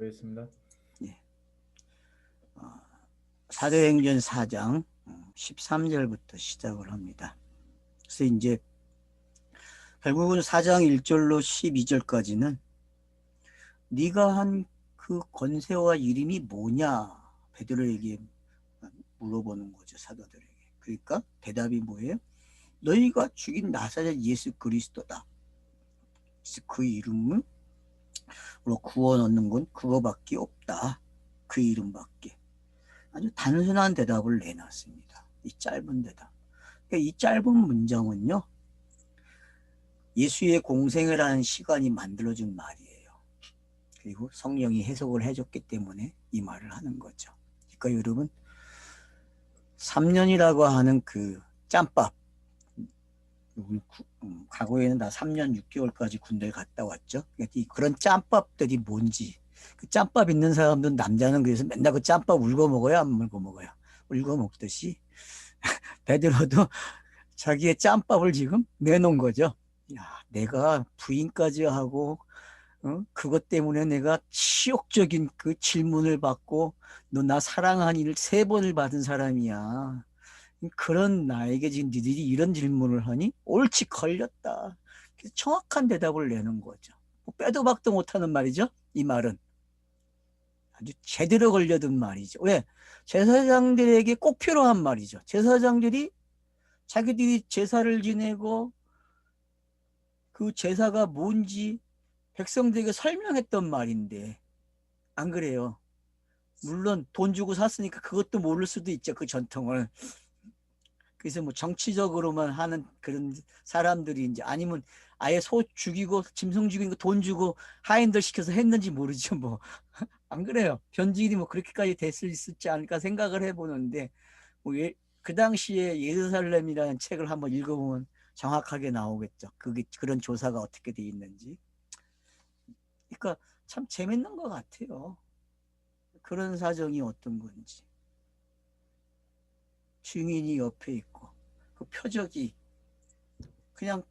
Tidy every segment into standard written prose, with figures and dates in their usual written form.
되겠습니다. 예. 사도행전 4장 13절부터 시작을 합니다. 그래서 이제 결국은 4장 1절로 12절까지는 네가 한 그 권세와 이름이 뭐냐 베드로에게 물어보는 거죠, 사도들에게. 그러니까 대답이 뭐예요? 너희가 죽인 나사렛 예수 그리스도다. 그래서 그 이름으로 구원 얻는 건 그거밖에 없다. 그 이름밖에. 아주 단순한 대답을 내놨습니다. 이 짧은 대답. 그러니까 이 짧은 문장은요, 예수의 공생을 하는 시간이 만들어준 말이에요. 그리고 성령이 해석을 해줬기 때문에 이 말을 하는 거죠. 그러니까 여러분, 3년이라고 하는 그 짬밥, 과거에는 다 3년 6개월까지 군대에 갔다 왔죠. 그런 짬밥들이 뭔지, 그 짬밥 있는 사람들은, 남자는 그래서 맨날 그 짬밥 울고 먹어요, 안 물고 먹어요? 울고 먹듯이 베드로도 자기의 짬밥을 지금 내놓은 거죠. 야, 내가 부인까지 하고 그것 때문에 내가 치욕적인 그 질문을 받고 너 나 사랑하니를 3번을 받은 사람이야. 그런 나에게 지금 니들이 이런 질문을 하니 옳지 걸렸다. 그래서 정확한 대답을 내는 거죠. 뭐 빼도 박도 못하는 말이죠. 이 말은 아주 제대로 걸려든 말이죠. 왜? 제사장들에게 꼭 필요한 말이죠. 제사장들이 자기들이 제사를 지내고 그 제사가 뭔지 백성들에게 설명했던 말인데 안 그래요? 물론 돈 주고 샀으니까 그것도 모를 수도 있죠. 그 전통을. 그래서 뭐 정치적으로만 하는 그런 사람들이 이제, 아니면 아예 소 죽이고 짐승 죽이고 돈 주고 하인들 시켜서 했는지 모르죠. 뭐 안 그래요? 변질이 뭐 그렇게까지 됐을 수 있지 않을까 생각을 해보는데, 뭐 그 당시에 예루살렘이라는 책을 한번 읽어보면 정확하게 나오겠죠. 그게 그런 조사가 어떻게 돼 있는지. 그러니까 참 재밌는 것 같아요. 그런 사정이 어떤 건지. 증인이 옆에 있고 그 표적이 그냥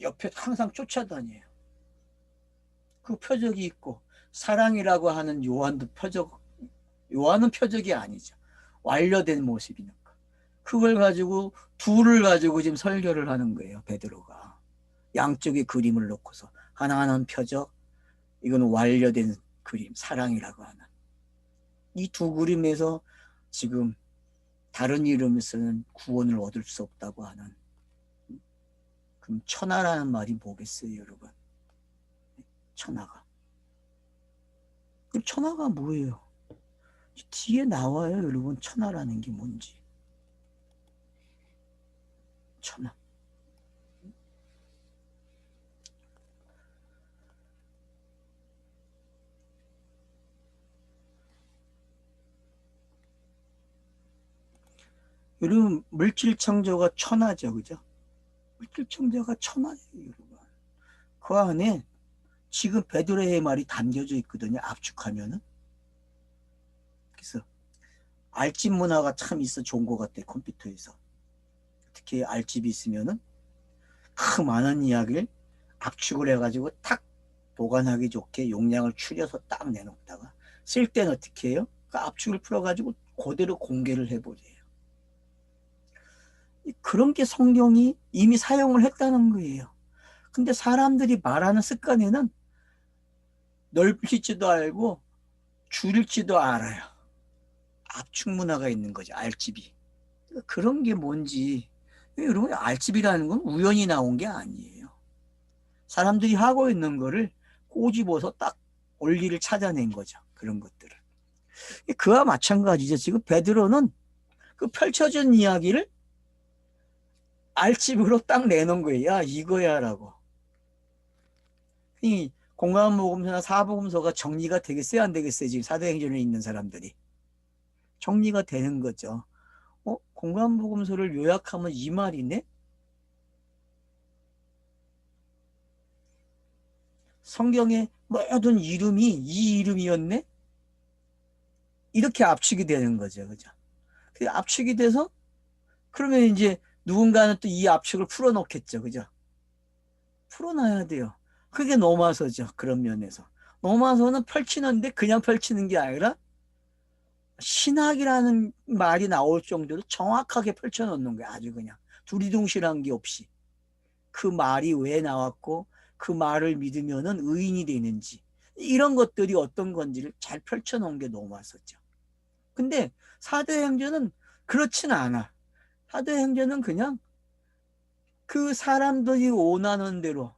옆에 항상 쫓아다녀요. 그 표적이 있고, 사랑이라고 하는 요한도 표적, 요한은 표적이 아니죠. 완료된 모습이니까. 그걸 가지고 둘을 가지고 지금 설교를 하는 거예요, 베드로가. 양쪽에 그림을 놓고서 하나하나는 표적, 이건 완료된 그림, 사랑이라고 하는. 이 두 그림에서 지금 다른 이름에서는 구원을 얻을 수 없다고 하는. 그럼 천하라는 말이 뭐겠어요, 여러분? 천하가. 그럼 천하가 뭐예요? 뒤에 나와요, 여러분. 천하라는 게 뭔지. 천하. 여러분, 물질 창조가 천하죠, 그죠? 물질 창조가 천하예요, 여러분. 그 안에 지금 베드로의 말이 담겨져 있거든요, 압축하면은. 그래서 알집 문화가 참 있어 좋은 것 같아, 컴퓨터에서. 특히 알집이 있으면은 그 많은 이야기를 압축을 해가지고 탁 보관하기 좋게 용량을 줄여서 딱 내놓다가 쓸 때는 어떻게 해요? 그 압축을 풀어가지고 그대로 공개를 해버려요. 그런 게 성경이 이미 사용을 했다는 거예요. 근데 사람들이 말하는 습관에는 넓힐지도 알고 줄일지도 알아요. 압축 문화가 있는 거죠, 알집이. 그런 게 뭔지. 여러분, 알집이라는 건 우연히 나온 게 아니에요. 사람들이 하고 있는 거를 꼬집어서 딱 원리를 찾아낸 거죠, 그런 것들을. 그와 마찬가지죠. 지금 베드로는 그 펼쳐진 이야기를 알집으로 딱 내놓은 거예요. 야, 이거야라고. 이 공감복음서나 사복음서가 정리가 되겠어요, 안 되겠어요? 지금 사도행전에 있는 사람들이 정리가 되는 거죠. 공감복음서를 요약하면 이 말이네. 성경의 모든 이름이 이 이름이었네. 이렇게 압축이 되는 거죠, 그죠? 그 압축이 돼서 그러면 이제 누군가는 또 이 압축을 풀어놓겠죠, 그죠? 풀어놔야 돼요. 그게 넘어서죠, 그런 면에서. 로마서는 펼치는데 그냥 펼치는 게 아니라 신학이라는 말이 나올 정도로 정확하게 펼쳐놓는 거야. 아주 그냥 두리둥실한 게 없이. 그 말이 왜 나왔고 그 말을 믿으면은 의인이 되는지 이런 것들이 어떤 건지를 잘 펼쳐놓은 게 로마서죠. 근데 사도행전은 그렇진 않아. 사도행전은 그냥 그 사람들이 원하는 대로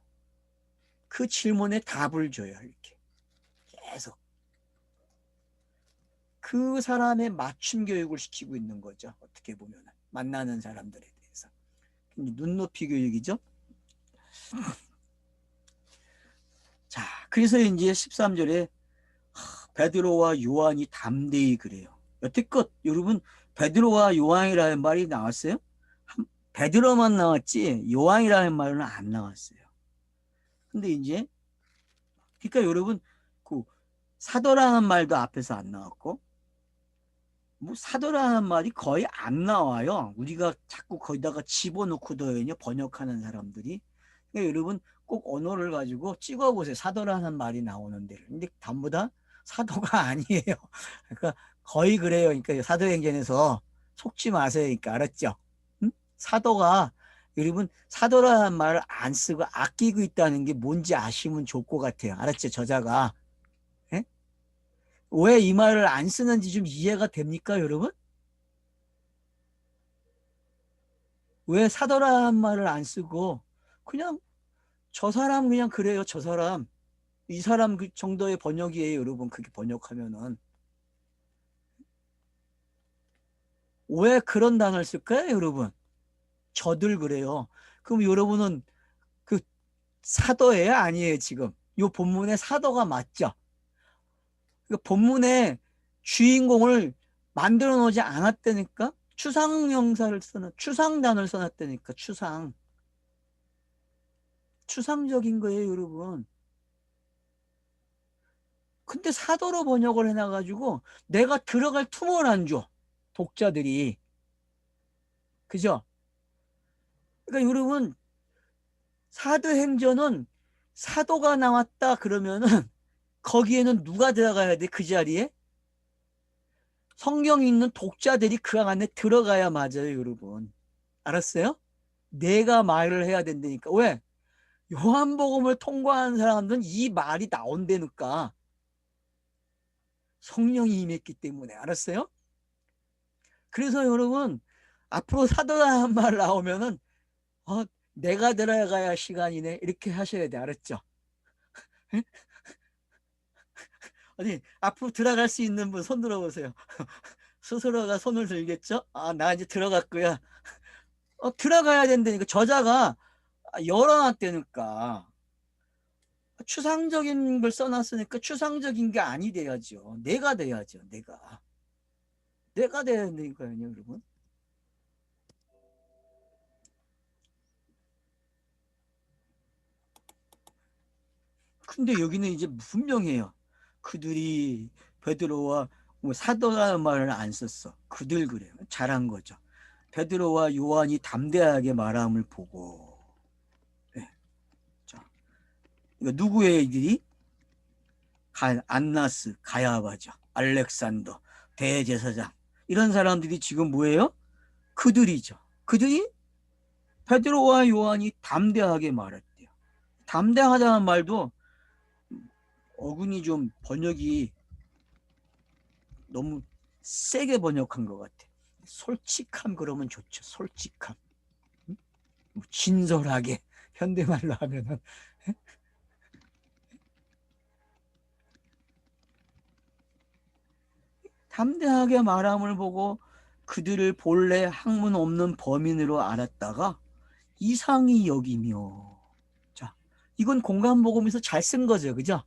그 질문에 답을 줘요. 이렇게 계속 그 사람의 맞춤 교육을 시키고 있는 거죠. 어떻게 보면 만나는 사람들에 대해서 눈높이 교육이죠. 자, 그래서 이제 13절에 베드로와 요한이 담대히 그래요. 여태껏 여러분 베드로와 요한이라는 말이 나왔어요? 베드로만 나왔지 요한이라는 말은 안 나왔어요. 근데 이제 그러니까 여러분 그 사도라는 말도 앞에서 안 나왔고 뭐 사도라는 말이 거의 안 나와요. 우리가 자꾸 거기다가 집어넣고도 번역하는 사람들이. 그러니까 여러분 꼭 언어를 가지고 찍어보세요. 사도라는 말이 나오는 데를. 근데 전부 다 사도가 아니에요. 그러니까 거의 그래요. 그러니까 사도행전에서 속지 마세요. 그러니까 알았죠? 응? 사도가 여러분 사도라는 말을 안 쓰고 아끼고 있다는 게 뭔지 아시면 좋을 것 같아요. 알았죠? 저자가. 예? 왜 이 말을 안 쓰는지 좀 이해가 됩니까, 여러분? 왜 사도라는 말을 안 쓰고 그냥 저 사람 그냥 그래요. 저 사람. 이 사람 그 정도의 번역이에요, 여러분. 그렇게 번역하면은. 왜 그런 단어를 쓸까요, 여러분? 저들 그래요. 그럼 여러분은 그 사도예요? 아니에요, 지금? 요 본문에 사도가 맞죠? 그 본문에 주인공을 만들어 놓지 않았다니까? 추상명사를 써놨, 추상단어를 써놨다니까, 추상. 추상적인 거예요, 여러분. 근데 사도로 번역을 해놔가지고 내가 들어갈 틈을 안 줘. 독자들이. 그죠? 그러니까 여러분, 사도행전은 사도가 나왔다 그러면은 거기에는 누가 들어가야 돼? 그 자리에? 성경 읽는 독자들이 그 안에 들어가야 맞아요, 여러분. 알았어요? 내가 말을 해야 된다니까. 왜? 요한복음을 통과한 사람들은 이 말이 나온다니까. 성령이 임했기 때문에. 알았어요? 그래서 여러분, 앞으로 사도라는 말 나오면은, 어, 내가 들어가야 시간이네. 이렇게 하셔야 돼. 알았죠? 아니, 앞으로 들어갈 수 있는 분 손 들어보세요. 스스로가 손을 들겠죠? 아, 나 이제 들어갔고요. 들어가야 된다니까. 저자가 열어놨다니까. 추상적인 걸 써놨으니까 추상적인 게 아니 돼야죠. 내가 돼야죠. 내가. 내가 돼야 된다니까요, 여러분. 근데 여기는 이제 분명해요. 그들이 베드로와 뭐 사도라는 말을 안 썼어. 그들 그래요. 잘한 거죠. 베드로와 요한이 담대하게 말함을 보고. 네. 자, 이거 누구의 이들이? 안나스, 가야바죠. 알렉산더, 대제사장. 이런 사람들이 지금 뭐예요? 그들이죠. 그들이 베드로와 요한이 담대하게 말했대요. 담대하다는 말도 어근이 좀 번역이 너무 세게 번역한 것 같아. 솔직함 그러면 좋죠. 솔직함. 진솔하게 현대말로 하면은 담대하게 말함을 보고 그들을 본래 학문 없는 범인으로 알았다가 이상히 여기며. 자, 이건 공간복음에서 잘 쓴 거죠, 그죠?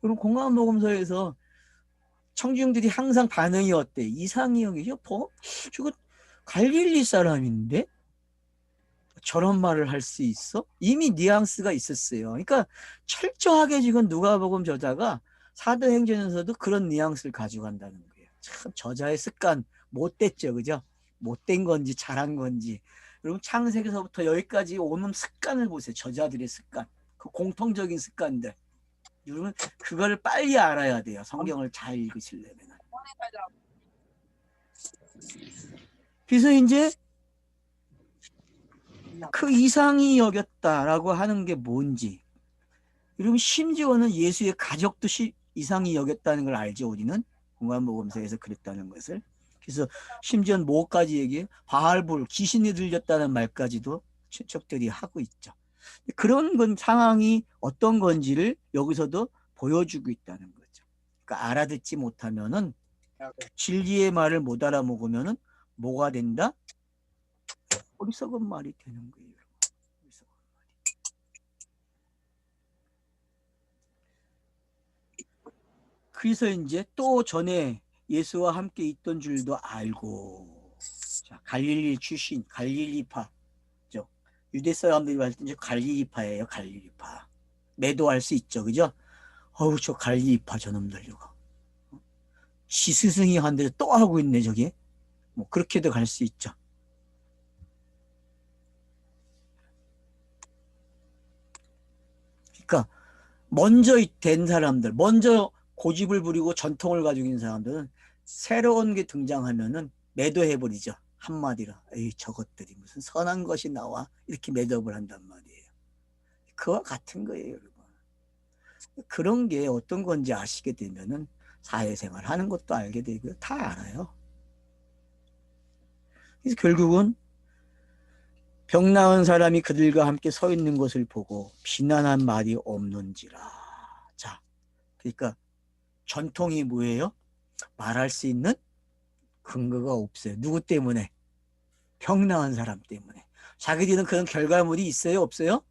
그럼 공간복음서에서 청중들이 항상 반응이 어때? 이상히 여기죠? 저거 갈릴리 사람인데 저런 말을 할 수 있어? 이미 뉘앙스가 있었어요. 그러니까 철저하게 지금 누가복음 저자가 사도행전에서도 그런 뉘앙스를 가져간다는 거예요. 참 저자의 습관 못됐죠, 그죠? 못된 건지 잘한 건지. 여러분 창세기서부터 여기까지 오는 습관을 보세요. 저자들의 습관, 그 공통적인 습관들. 여러분 그걸 빨리 알아야 돼요. 성경을 잘 읽으시려면. 그래서 이제 그 이상히 여겼다라고 하는 게 뭔지, 여러분 심지어는 예수의 가족도 이상히 여겼다는 걸 알죠. 우리는 공관복음서에서 그랬다는 것을. 그래서 심지어는 뭐까지 얘기해요? 바알볼, 귀신이 들렸다는 말까지도 친척들이 하고 있죠. 그런 건 상황이 어떤 건지를 여기서도 보여주고 있다는 거죠. 그러니까 알아듣지 못하면은, 진리의 말을 못 알아먹으면은 뭐가 된다? 어리석은 말이 되는 거예요. 어리석은 말이. 그래서 이제 또 전에 예수와 함께 있던 줄도 알고, 자, 갈릴리 출신, 갈릴리파, 유대 사람들이 봤을 때 갈릴리파예요. 갈릴리파. 매도할 수 있죠, 그죠? 어우, 저 갈릴리파 저놈들 이거. 지 스승이 한 대로 또 하고 있네, 저게. 뭐 그렇게도 갈 수 있죠. 그러니까 먼저 된 사람들, 먼저 고집을 부리고 전통을 가지고 있는 사람들은 새로운 게 등장하면은 매도해버리죠. 한마디로. 에이, 저것들이 무슨 선한 것이 나와. 이렇게 매도를 한단 말이에요. 그와 같은 거예요, 여러분. 그런 게 어떤 건지 아시게 되면은 사회생활 하는 것도 알게 되고요. 다 알아요. 그래서 결국은 병 나은 사람이 그들과 함께 서 있는 것을 보고 비난한 말이 없는지라. 자, 그러니까 전통이 뭐예요? 말할 수 있는 근거가 없어요. 누구 때문에? 병 나은 사람 때문에. 자기들은 그런 결과물이 있어요? 없어요?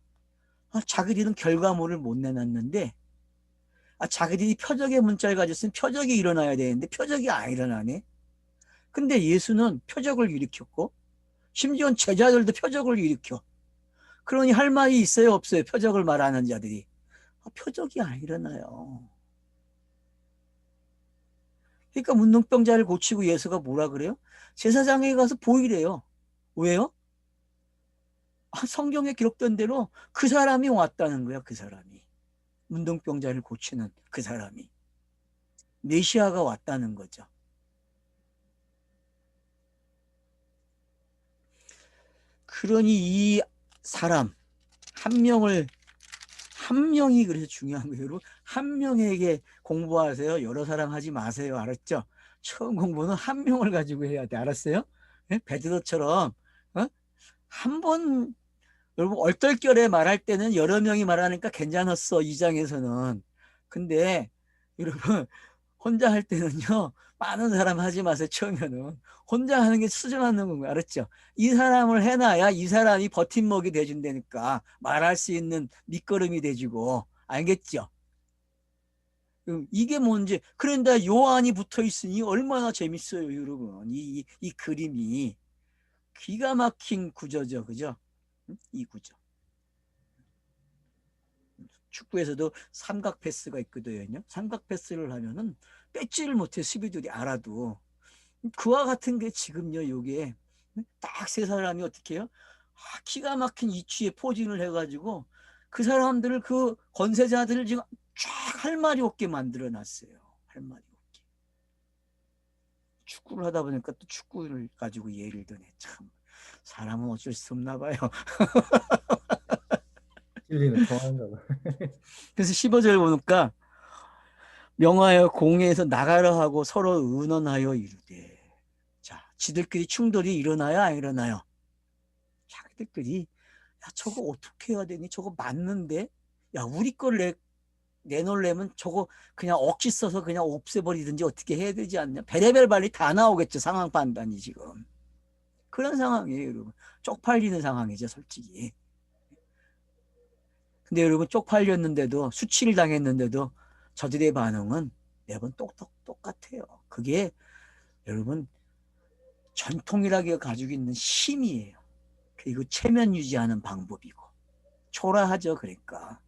자기들은 결과물을 못 내놨는데, 자기들이 표적의 문자를 가졌으면 표적이 일어나야 되는데 표적이 안 일어나네. 근데 예수는 표적을 일으켰고 심지어 제자들도 표적을 일으켜. 그러니 할 말이 있어요? 없어요? 표적을 말하는 자들이. 표적이 안 일어나요. 그러니까 문둥병자를 고치고 예수가 뭐라 그래요? 제사장에 가서 보이래요. 왜요? 성경에 기록된 대로 그 사람이 왔다는 거야. 그 사람이. 문둥병자를 고치는 그 사람이. 메시아가 왔다는 거죠. 그러니 이 사람 한 명이 그래서 중요한 거예요. 여러분, 한 명에게 공부하세요. 여러 사람 하지 마세요. 알았죠? 처음 공부는 한 명을 가지고 해야 돼. 알았어요? 네? 베드로처럼 한 번, 여러분 얼떨결에 말할 때는 여러 명이 말하니까 괜찮았어. 이 장에서는. 근데 여러분 혼자 할 때는요. 많은 사람 하지 마세요. 처음에는. 혼자 하는 게 수정하는 건가요? 알았죠? 이 사람을 해놔야 이 사람이 버팀목이 돼준다니까. 말할 수 있는 밑거름이 돼주고. 알겠죠? 이게 뭔지. 그런데 요한이 붙어 있으니 얼마나 재밌어요, 여러분. 이 그림이. 기가 막힌 구조죠. 그죠? 이 구조. 축구에서도 삼각 패스가 있거든요. 삼각 패스를 하면은 뺏지를 못해 수비들이 알아도. 그와 같은 게 지금요. 요게 딱 세 사람이 어떻게 해요? 기가 막힌 이치에 포진을 해가지고 그 사람들을, 그 권세자들을 지금 쫙 할 말이 없게 만들어 놨어요. 할 말이 없게. 축구를 하다 보니까 또 축구를 가지고 예를 드네. 참 사람은 어쩔 수 없나 봐요. 진리는 통한가 봐. 그래서 15절 보니까 명하여 공회에서 나가라 하고 서로 의논하여 이르되. 자, 지들끼리 충돌이 일어나요, 안 일어나요? 자기들끼리 야, 저거 어떻게 해야 되니? 저거 맞는데? 야, 우리 걸 내놓으려면 저거 그냥 억지 써서 그냥 없애버리든지 어떻게 해야 되지 않냐? 베레벨 발리 다 나오겠죠. 상황 판단이 지금. 그런 상황이에요, 여러분. 쪽팔리는 상황이죠, 솔직히. 근데 여러분, 쪽팔렸는데도, 수치를 당했는데도 저들의 반응은 매번 똑같아요. 그게 여러분, 전통이라고 가지고 있는 힘이에요. 그리고 체면 유지하는 방법이고. 초라하죠, 그러니까.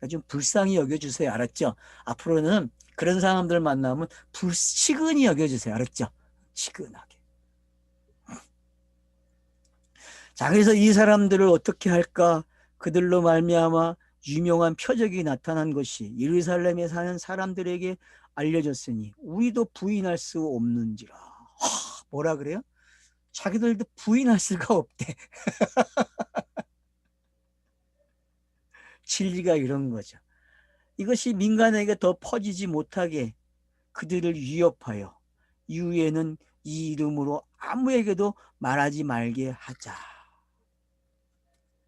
좀 불쌍히 여겨주세요. 알았죠? 앞으로는 그런 사람들 만나면 치근히 여겨주세요. 알았죠? 치근하게. 자, 그래서 이 사람들을 어떻게 할까? 그들로 말미암아 유명한 표적이 나타난 것이 예루살렘에 사는 사람들에게 알려졌으니 우리도 부인할 수 없는지라. 뭐라 그래요? 자기들도 부인할 수가 없대. 진리가 이런 거죠. 이것이 민간에게 더 퍼지지 못하게 그들을 위협하여 이후에는 이 이름으로 아무에게도 말하지 말게 하자.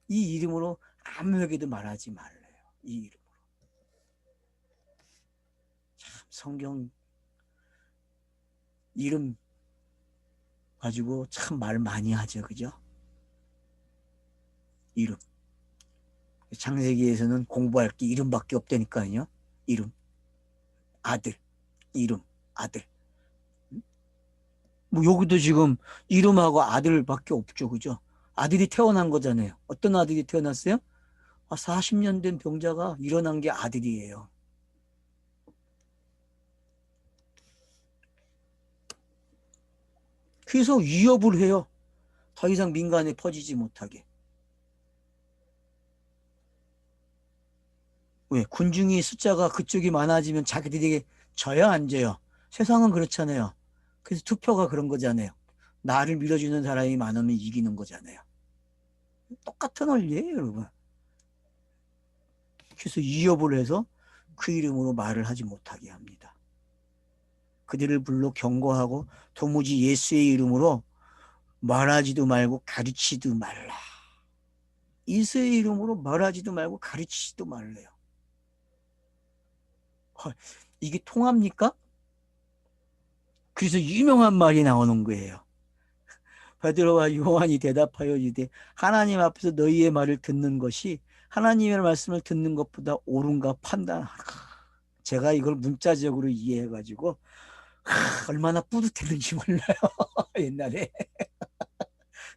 이 이름으로 아무에게도 말하지 말래요. 이 이름으로. 참 성경 이름 가지고 참 말 많이 하죠. 그죠? 이름. 창세기에서는 공부할 게 이름밖에 없다니까요. 이름. 아들. 이름. 아들. 뭐 여기도 지금 이름하고 아들밖에 없죠. 그죠? 아들이 태어난 거잖아요. 어떤 아들이 태어났어요? 40년 된 병자가 일어난 게 아들이에요. 그래서 위협을 해요. 더 이상 민간에 퍼지지 못하게. 왜? 군중이 숫자가 그쪽이 많아지면 자기들에게 져야 안 져요. 세상은 그렇잖아요. 그래서 투표가 그런 거잖아요. 나를 밀어주는 사람이 많으면 이기는 거잖아요. 똑같은 원리예요, 여러분. 그래서 위협을 해서 그 이름으로 말을 하지 못하게 합니다. 그들을 불러 경고하고 도무지 예수의 이름으로 말하지도 말고 가르치지도 말라. 예수의 이름으로 말하지도 말고 가르치지도 말래요. 이게 통합니까? 그래서 유명한 말이 나오는 거예요. 베드로와 요한이 대답하여 이르되 하나님 앞에서 너희의 말을 듣는 것이 하나님의 말씀을 듣는 것보다 옳은가 판단하라. 제가 이걸 문자적으로 이해해가지고 얼마나 뿌듯했는지 몰라요. 옛날에.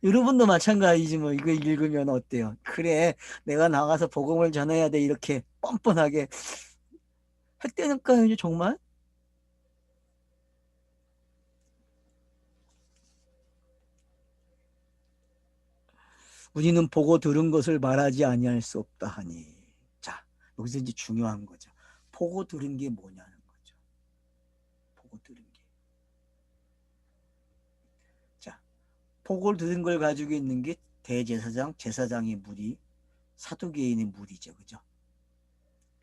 여러분도 마찬가지지 뭐. 이거 읽으면 어때요? 그래, 내가 나가서 복음을 전해야 돼. 이렇게 뻔뻔하게 했다니까요. 정말. 우리는 보고 들은 것을 말하지 아니할 수 없다 하니. 자, 여기서 이제 중요한 거죠. 보고 들은 게 뭐냐는 거죠. 보고 들은 게. 자, 보고 들은 걸 가지고 있는 게 대제사장, 제사장의 무리, 사두개인의 무리죠. 그죠?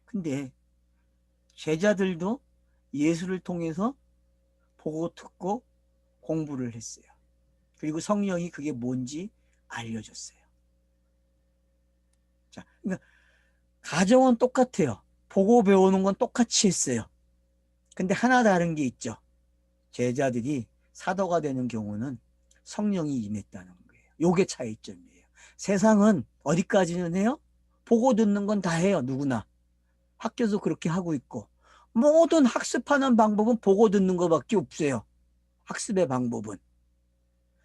근데 제자들도 예수를 통해서 보고 듣고 공부를 했어요. 그리고 성령이 그게 뭔지 알려줬어요. 자, 그러니까 가정은 똑같아요. 보고 배우는 건 똑같이 했어요. 근데 하나 다른 게 있죠. 제자들이 사도가 되는 경우는 성령이 임했다는 거예요. 요게 차이점이에요. 세상은 어디까지는 해요? 보고 듣는 건 다 해요. 누구나. 학교도 그렇게 하고 있고 모든 학습하는 방법은 보고 듣는 것밖에 없어요. 학습의 방법은.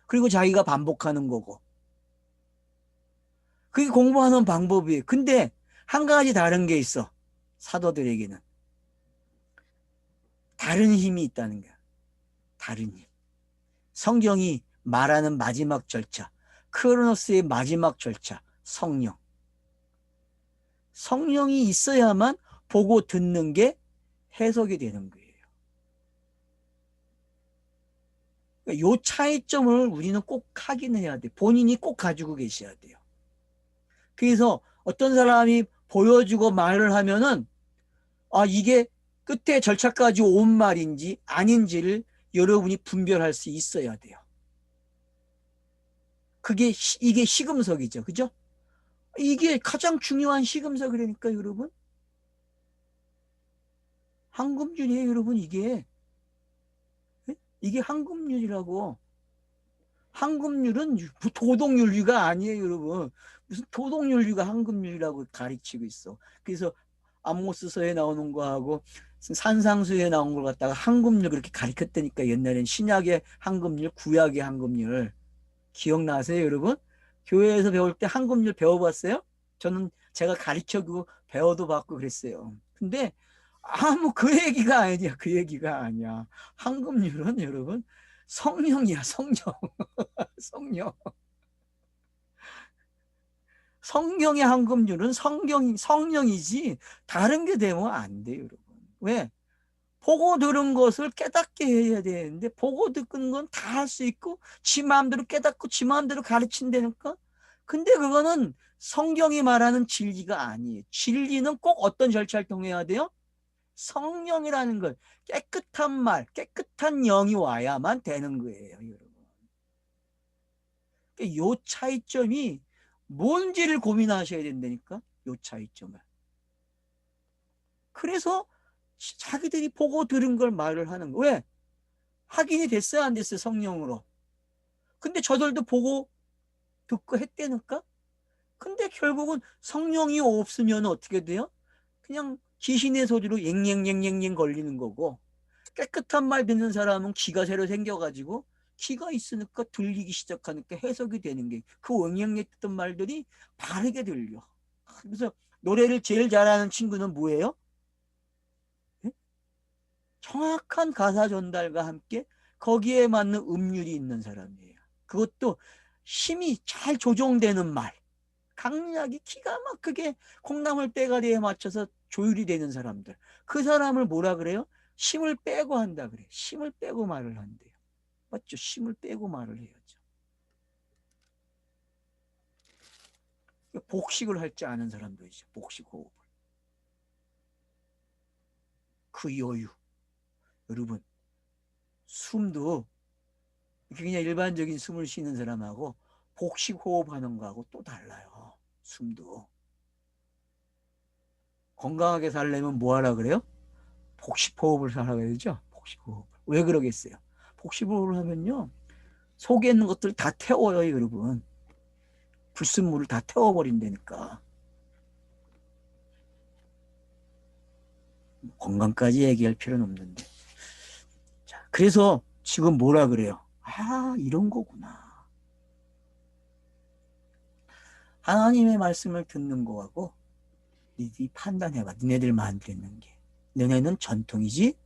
그리고 자기가 반복하는 거고. 그게 공부하는 방법이에요. 근데 한 가지 다른 게 있어. 사도들에게는. 다른 힘이 있다는 거야. 다른 힘. 성경이 말하는 마지막 절차. 크로노스의 마지막 절차. 성령. 성령이 있어야만 보고 듣는 게 해석이 되는 거예요. 요 차이점을 우리는 꼭 확인해야 돼. 본인이 꼭 가지고 계셔야 돼요. 그래서 어떤 사람이 보여주고 말을 하면은 이게 끝에 절차까지 온 말인지 아닌지를 여러분이 분별할 수 있어야 돼요. 이게 시금석이죠. 그죠? 이게 가장 중요한 시금석이라니까 여러분. 황금률이에요 여러분. 이게 황금률이라고. 황금률은 도덕윤리가 아니에요 여러분. 무슨 도덕윤리가 황금률이라고 가르치고 있어. 그래서 아모스서에 나오는 거하고 산상수에 나온 걸 갖다가 황금률 그렇게 가르쳤다니까. 옛날엔 신약의 황금률, 구약의 황금률. 기억나세요 여러분? 교회에서 배울 때 황금률 배워봤어요? 저는 제가 가르쳐주고 배워도 받고 그랬어요. 근데 아무 그 얘기가 아니야. 그 얘기가 아니야. 황금률은 여러분 성령이야. 성령. 성령. 성경의 황금률은 성령이지 다른 게 되면 안 돼요, 여러분. 왜? 보고 들은 것을 깨닫게 해야 되는데 보고 듣는 건 다 할 수 있고 지 마음대로 깨닫고 지 마음대로 가르친다니까. 근데 그거는 성경이 말하는 진리가 아니에요. 진리는 꼭 어떤 절차를 통해야 돼요? 성령이라는 걸 깨끗한 말, 깨끗한 영이 와야만 되는 거예요, 여러분. 요 차이점이 뭔지를 고민하셔야 된다니까. 요 차이점을. 그래서 자기들이 보고 들은 걸 말을 하는 거. 왜? 확인이 됐어요, 안 됐어요, 성령으로. 근데 저들도 보고 듣고 했다니까. 근데 결국은 성령이 없으면 어떻게 돼요? 그냥 귀신의 소리로 앵앵앵앵앵 걸리는 거고, 깨끗한 말 듣는 사람은 귀가 새로 생겨가지고 귀가 있으니까 들리기 시작하니까 해석이 되는 게 그 앵앵앵 듣던 말들이 바르게 들려. 그래서 노래를 제일 잘하는 친구는 뭐예요? 정확한 가사 전달과 함께 거기에 맞는 음률이 있는 사람이에요. 그것도 힘이 잘 조정되는 말. 강약이 기가 막히게 콩나물 빼가리에 맞춰서 조율이 되는 사람들. 그 사람을 뭐라 그래요? 힘을 빼고 한다 그래요. 힘을 빼고 말을 한대요. 맞죠? 힘을 빼고 말을 해야죠. 복식을 할 줄 아는 사람도 있죠. 복식 호흡을. 그 여유. 여러분, 숨도 그냥 일반적인 숨을 쉬는 사람하고 복식 호흡하는 거하고 또 달라요. 숨도. 건강하게 살려면 뭐 하라 그래요? 복식 호흡을 하라 그러죠. 복식 호흡. 왜 그러겠어요? 복식 호흡을 하면요. 속에 있는 것들 다 태워요, 여러분. 불순물을 다 태워버린다니까. 건강까지 얘기할 필요는 없는데. 자, 그래서 지금 뭐라 그래요? 아, 이런 거구나. 하나님의 말씀을 듣는 거하고 니들이 판단해봐. 니네들만 듣는 게. 너네는 전통이지?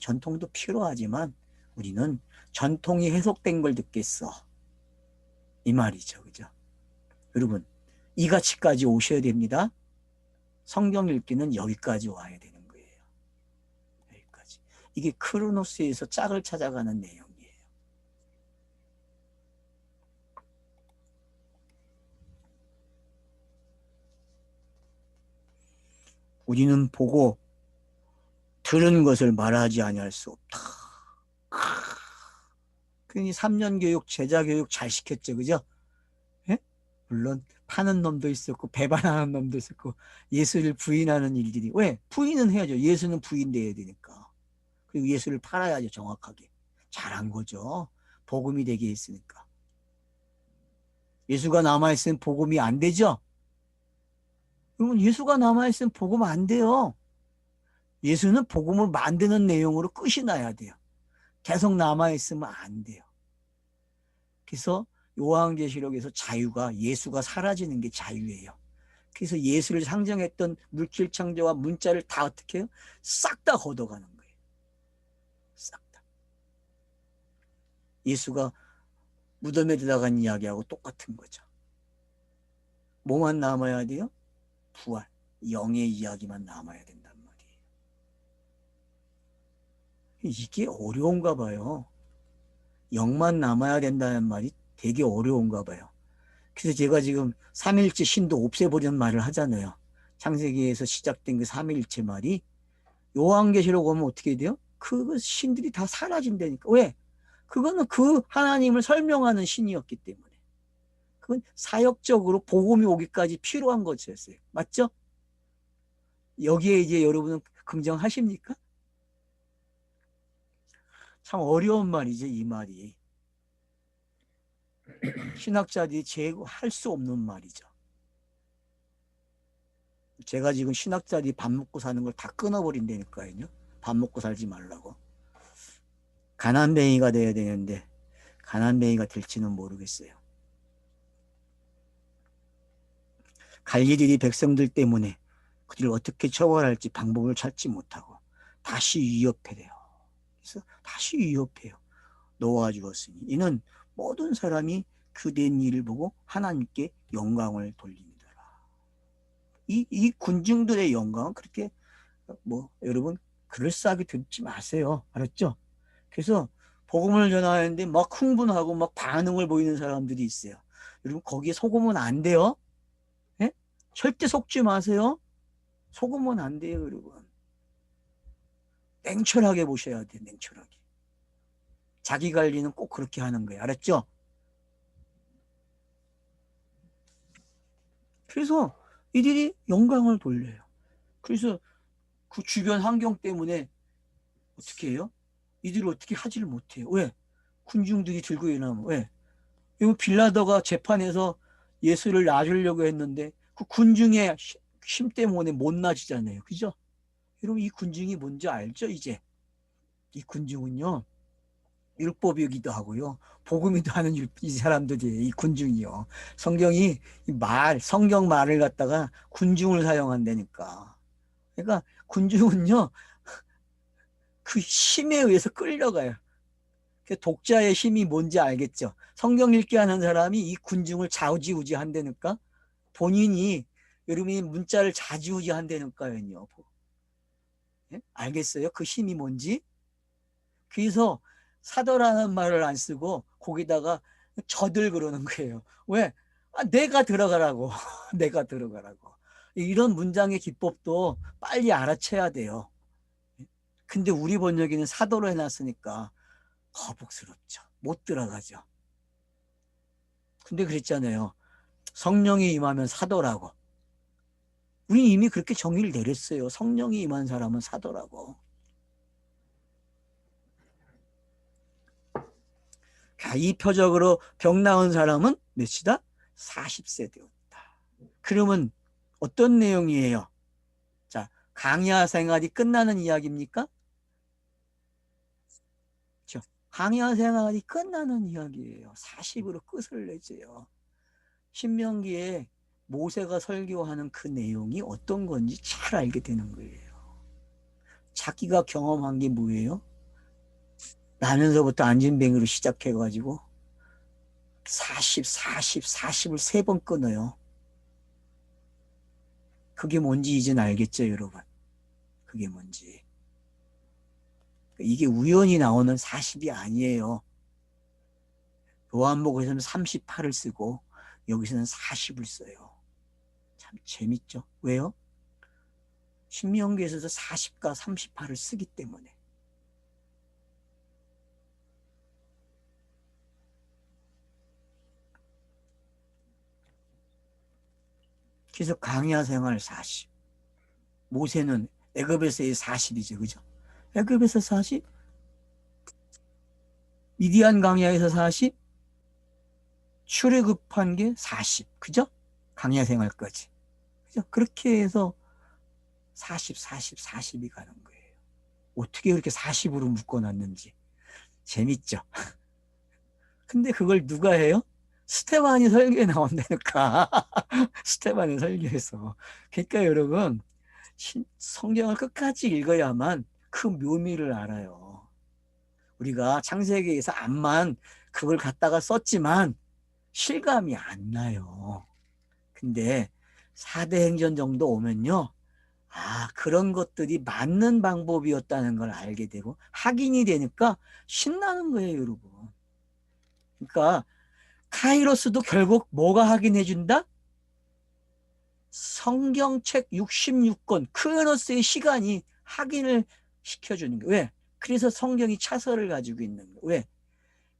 전통도 필요하지만 우리는 전통이 해석된 걸 듣겠어. 이 말이죠. 그죠? 여러분, 이 가치까지 오셔야 됩니다. 성경 읽기는 여기까지 와야 되는 거예요. 여기까지. 이게 크로노스에서 짝을 찾아가는 내용이에요. 우리는 보고 들은 것을 말하지 아니할 수 없다. 그러니 3년 교육, 제자 교육 잘 시켰죠. 그죠? 예? 물론 파는 놈도 있었고 배반하는 놈도 있었고 예수를 부인하는 일들이. 왜? 부인은 해야죠. 예수는 부인돼야 되니까. 그리고 예수를 팔아야죠. 정확하게. 잘한 거죠. 복음이 되게 했으니까. 예수가 남아있으면 복음이 안 되죠? 그러면 예수가 남아있으면 복음 안 돼요. 예수는 복음을 만드는 내용으로 끝이 나야 돼요. 계속 남아있으면 안 돼요. 그래서 요한계시록에서 자유가 예수가 사라지는 게 자유예요. 그래서 예수를 상정했던 물질 창조와 문자를 다 어떻게 해요? 싹 다 걷어가는 거예요. 싹 다. 예수가 무덤에 들어간 이야기하고 똑같은 거죠. 뭐만 남아야 돼요? 부활, 영의 이야기만 남아야 된단 말이에요. 이게 어려운가 봐요. 영만 남아야 된다는 말이 되게 어려운가 봐요. 그래서 제가 지금 삼일체 신도 없애버리는 말을 하잖아요. 창세기에서 시작된 그 삼일체 말이 요한계시록 오면 어떻게 돼요? 그 신들이 다 사라진다니까. 왜? 그거는 그 하나님을 설명하는 신이었기 때문에. 그건 사역적으로 복음이 오기까지 필요한 것이었어요. 맞죠? 여기에 이제 여러분은 긍정하십니까? 참 어려운 말이죠, 이 말이. 신학자들이 제할 수 없는 말이죠. 제가 지금 신학자들이 밥 먹고 사는 걸 다 끊어버린다니까요. 밥 먹고 살지 말라고. 가난뱅이가 돼야 되는데 가난뱅이가 될지는 모르겠어요. 관리들이 백성들 때문에 그들을 어떻게 처벌할지 방법을 찾지 못하고 다시 위협해요. 그래서 다시 위협해요. 놓아주었으니 이는 모든 사람이 그 된 일을 보고 하나님께 영광을 돌리니라. 이 군중들의 영광은 그렇게 뭐 여러분 그럴싸하게 듣지 마세요. 알았죠? 그래서 복음을 전하는데 막 흥분하고 막 반응을 보이는 사람들이 있어요. 여러분 거기에 속으면 안 돼요. 예? 절대 속지 마세요. 속으면 안 돼요, 여러분. 냉철하게 보셔야 돼요. 냉철하게. 자기 관리는 꼭 그렇게 하는 거예요. 알았죠? 그래서 이들이 영광을 돌려요. 그래서 그 주변 환경 때문에 어떻게 해요? 이들이 어떻게 하지를 못해요. 왜? 군중들이 들고 일어나면 왜? 이거 빌라도가 재판에서 예수를 놔주려고 했는데 그 군중의 힘 때문에 못 놔주잖아요. 그죠? 여러분 이 군중이 뭔지 알죠? 이제 이 군중은요 율법이기도 하고요 복음이도 하는 이 사람들이에요. 이 군중이요. 성경이 성경 말을 갖다가 군중을 사용한다니까. 그러니까 군중은요 그 힘에 의해서 끌려가요. 그 독자의 힘이 뭔지 알겠죠? 성경 읽게 하는 사람이 이 군중을 좌우지우지 한다니까. 본인이 여러분이 문자를 좌지우지 한다니까요. 예? 알겠어요? 그 힘이 뭔지? 그래서 사도라는 말을 안 쓰고 거기다가 저들 그러는 거예요. 왜? 내가 들어가라고. 내가 들어가라고. 이런 문장의 기법도 빨리 알아채야 돼요. 근데 우리 번역에는 사도로 해놨으니까 거북스럽죠. 못 들어가죠. 근데 그랬잖아요. 성령이 임하면 사도라고. 우리 이미 그렇게 정의를 내렸어요. 성령이 임한 사람은 사도라고. 이 표적으로 병 나은 사람은 몇이다? 40세 되었다. 그러면 어떤 내용이에요? 자, 강야 생활이 끝나는 이야기입니까? 그렇죠. 강야 생활이 끝나는 이야기예요. 40으로 끝을 내줘요. 신명기에 모세가 설교하는 그 내용이 어떤 건지 잘 알게 되는 거예요. 자기가 경험한 게 뭐예요? 나면서부터 안진뱅이로 시작해가지고 40을 세 번 끊어요. 그게 뭔지 이젠 알겠죠, 여러분? 그게 뭔지. 이게 우연히 나오는 40이 아니에요. 요한복음에서는 38을 쓰고 여기서는 40을 써요. 참 재밌죠? 왜요? 신명기에서도 40과 38을 쓰기 때문에. 그래서 강야 생활 40. 모세는 애굽에서의 40이죠. 그죠? 애굽에서 40, 미디안 강야에서 40, 출애굽한 게 40. 그죠? 강야 생활까지. 그죠? 그렇게 해서 40이 가는 거예요. 어떻게 그렇게 40으로 묶어놨는지. 재밌죠? 근데 그걸 누가 해요? 스테반이 설교에 나온다니까. 스테반이 설교에서. 그러니까 여러분, 성경을 끝까지 읽어야만 그 묘미를 알아요. 우리가 창세기에서 암만 그걸 갖다가 썼지만 실감이 안 나요. 근데 4대 행전 정도 오면요. 그런 것들이 맞는 방법이었다는 걸 알게 되고 확인이 되니까 신나는 거예요, 여러분. 그러니까 카이로스도 결국 뭐가 확인해준다? 성경책 66권 크로노스의 시간이 확인을 시켜주는 거예요. 왜? 그래서 성경이 차서를 가지고 있는 거예요. 왜?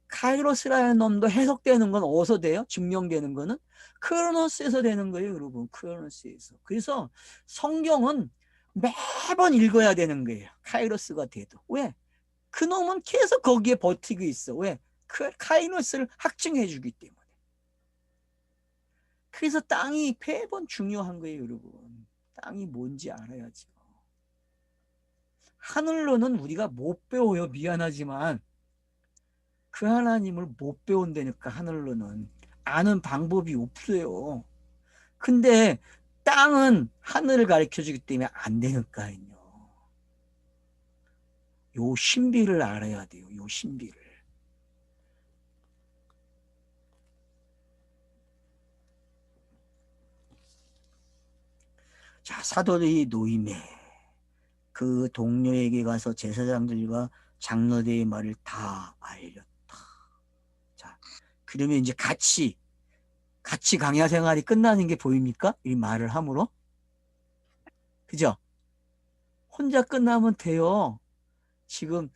카이로스라는 놈도 해석되는 건 어디서 돼요? 증명되는 거는 크로노스에서 되는 거예요, 여러분. 크로노스에서. 그래서 성경은 매번 읽어야 되는 거예요. 카이로스가 돼도. 왜? 그놈은 계속 거기에 버티고 있어. 왜? 카이로스를 확증해 주기 때문에. 그래서 땅이 매번 중요한 거예요, 여러분. 땅이 뭔지 알아야죠. 하늘로는 우리가 못 배워요. 미안하지만. 그 하나님을 못 배운다니까, 하늘로는. 아는 방법이 없어요. 근데 땅은 하늘을 가르쳐 주기 때문에 안 되니까요. 요 신비를 알아야 돼요. 요 신비를. 자, 사도의 노임에 그 동료에게 가서 제사장들과 장로들의 말을 다 알렸다. 자, 그러면 이제 같이 강야 생활이 끝나는 게 보입니까? 이 말을 함으로. 그죠? 혼자 끝나면 돼요. 지금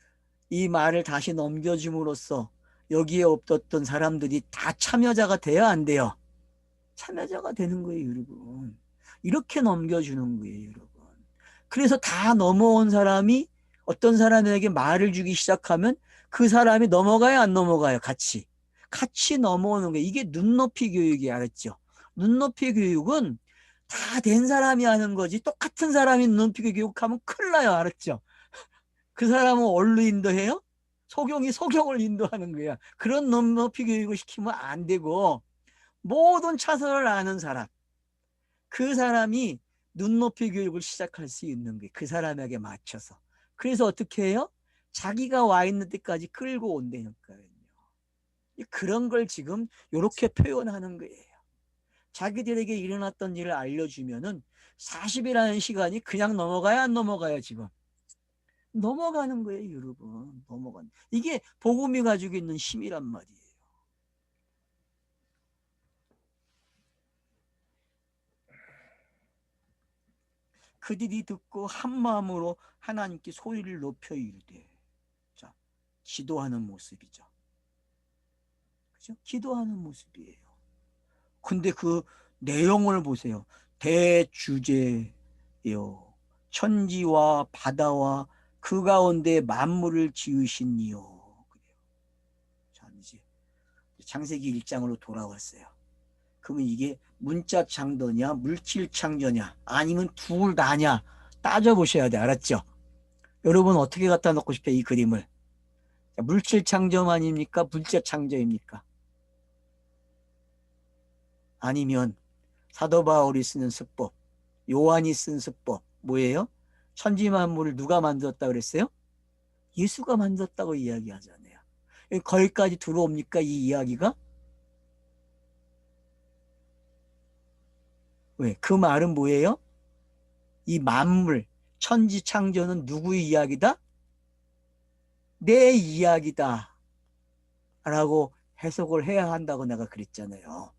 이 말을 다시 넘겨줌으로써 여기에 없었던 사람들이 다 참여자가 돼야 안 돼요? 참여자가 되는 거예요, 여러분. 이렇게 넘겨주는 거예요, 여러분. 그래서 다 넘어온 사람이 어떤 사람에게 말을 주기 시작하면 그 사람이 넘어가요, 안 넘어가요? 같이 넘어오는 거예요. 이게 눈높이 교육이, 알았죠? 눈높이 교육은 다 된 사람이 하는 거지, 똑같은 사람이 눈높이 교육하면 큰일 나요, 알았죠? 그 사람은 뭘로 인도해요? 소경이 소경을 인도하는 거야. 그런 눈높이 교육을 시키면 안 되고, 모든 차선을 아는 사람, 그 사람이 눈높이 교육을 시작할 수 있는 거예요. 그 사람에게 맞춰서. 그래서 어떻게 해요? 자기가 와 있는 데까지 끌고 온다니까요. 그런 걸 지금 이렇게 표현하는 거예요. 자기들에게 일어났던 일을 알려주면은 40이라는 시간이 그냥 넘어가야 안 넘어가요, 지금? 넘어가는 거예요, 여러분. 넘어가는. 이게 복음이 가지고 있는 힘이란 말이에요. 그들이 듣고 한 마음으로 하나님께 소리를 높여 이르되. 자, 기도하는 모습이죠. 그죠? 기도하는 모습이에요. 근데 그 내용을 보세요. 대주제요. 천지와 바다와 그 가운데 만물을 지으신 이요. 그래요. 자, 이제 창세기 1장으로 돌아왔어요. 그러면 이게 문자 창조냐, 물질 창조냐, 아니면 둘 다냐 따져보셔야 돼. 알았죠? 여러분 어떻게 갖다 놓고 싶어요, 이 그림을? 물질 창조만입니까? 문자 창조입니까? 아니면 사도 바울이 쓰는 수법, 요한이 쓴 수법 뭐예요? 천지 만물을 누가 만들었다 그랬어요? 예수가 만들었다고 이야기하잖아요. 거기까지 들어옵니까, 이 이야기가? 왜? 그 말은 뭐예요? 이 만물, 천지 창조는 누구의 이야기다? 내 이야기다 라고 해석을 해야 한다고 내가 그랬잖아요.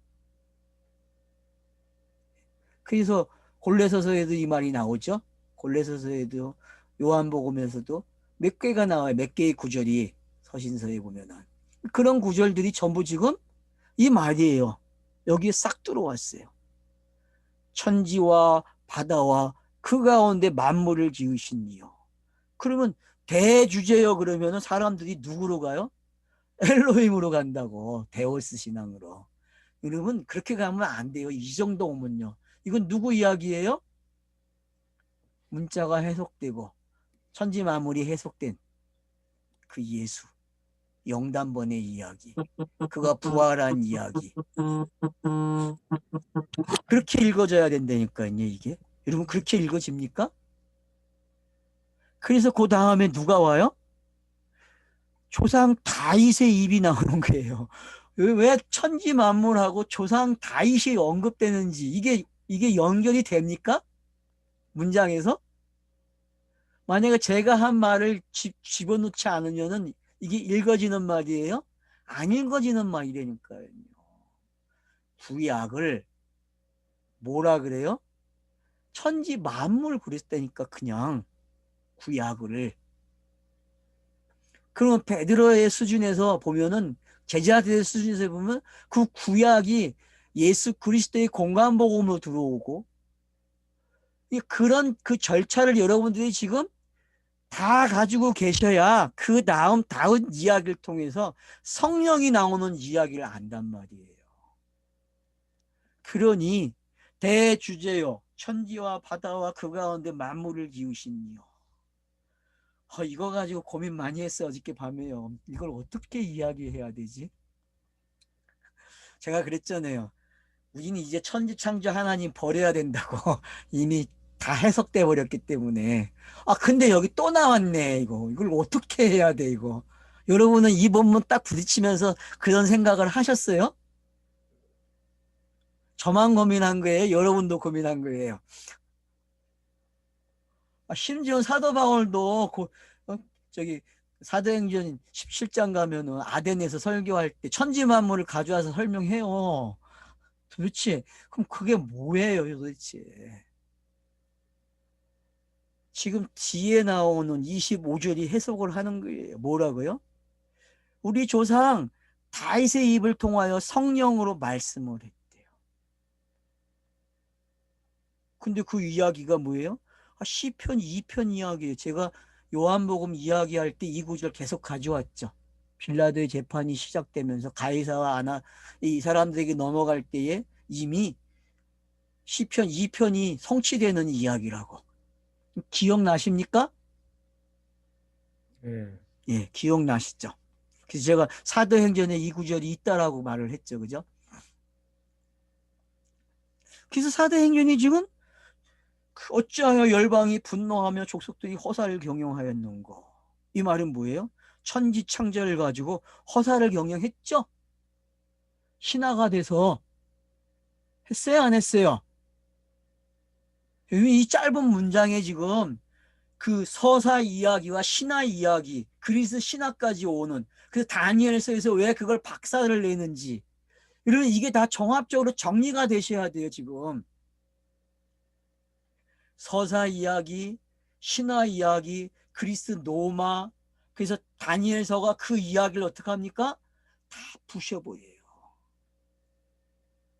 그래서 골레서서에도 이 말이 나오죠. 골레서서에도 요한복음에서도 몇 개가 나와요. 몇 개의 구절이 서신서에 보면은. 그런 구절들이 전부 지금 이 말이에요. 여기에 싹 들어왔어요. 천지와 바다와 그 가운데 만물을 지으신 이요. 그러면 대주제요 그러면은 사람들이 누구로 가요? 엘로힘으로 간다고. 데오스 신앙으로. 여러분 그렇게 가면 안 돼요. 이 정도 오면요. 이건 누구 이야기예요? 문자가 해석되고 천지 만물이 해석된 그 예수. 영단번의 이야기. 그가 부활한 이야기. 그렇게 읽어져야 된다니까요. 이게. 여러분 그렇게 읽어집니까? 그래서 그 다음에 누가 와요? 조상 다윗의 입이 나오는 거예요. 왜 천지 만물하고 조상 다윗이 언급되는지 이게 연결이 됩니까? 문장에서? 만약에 제가 한 말을 집어넣지 않으면은 이게 읽어지는 말이에요? 안 읽어지는 말이라니까요. 구약을 뭐라 그래요? 천지 만물 그랬다니까 그냥 구약을. 그러면 베드로의 수준에서 보면은 제자들의 수준에서 보면 그 구약이 예수 그리스도의 공간복음으로 들어오고 그런 그 절차를 여러분들이 지금 다 가지고 계셔야 그 다음 이야기를 통해서 성령이 나오는 이야기를 안단 말이에요. 그러니 대주제요 천지와 바다와 그 가운데 만물을 지으신 이요. 이거 가지고 고민 많이 했어 어저께 밤에요. 이걸 어떻게 이야기해야 되지? 제가 그랬잖아요. 우리는 이제 천지창조 하나님 버려야 된다고 이미 다 해석돼 버렸기 때문에. 근데 여기 또 나왔네. 이걸 어떻게 해야 돼 이거. 여러분은 이 본문 딱 부딪히면서 그런 생각을 하셨어요? 저만 고민한 거예요? 여러분도 고민한 거예요? 심지어 사도 바울도 저기 사도행전 17장 가면은 아덴에서 설교할 때 천지 만물을 가져와서 설명해요. 도대체 그럼 그게 뭐예요, 도대체? 지금 뒤에 나오는 25절이 해석을 하는 거예요. 뭐라고요? 우리 조상 다윗의 입을 통하여 성령으로 말씀을 했대요. 근데 그 이야기가 뭐예요? 시편 2편 이야기예요. 제가 요한복음 이야기할 때 이 구절 계속 가져왔죠. 빌라도의 재판이 시작되면서 가이사와 아나 이 사람들에게 넘어갈 때에 이미 시편 2편이 성취되는 이야기라고. 기억나십니까? 예. 예, 기억나시죠? 그래서 제가 사도행전에 이 구절이 있다라고 말을 했죠. 그죠? 그래서 사도행전이 지금 어찌하여 열방이 분노하며 족속들이 허사를 경영하였는고. 이 말은 뭐예요? 천지창조를 가지고 허사를 경영했죠? 신하가 돼서 했어요, 안 했어요? 이 짧은 문장에 지금 그 서사 이야기와 신화 이야기, 그리스 신화까지 오는 그 다니엘서에서 왜 그걸 박사를 내는지 이런 이게 다 종합적으로 정리가 되셔야 돼요, 지금. 서사 이야기, 신화 이야기, 그리스 로마, 그래서 다니엘서가 그 이야기를 어떻게 합니까? 다 부셔버려요.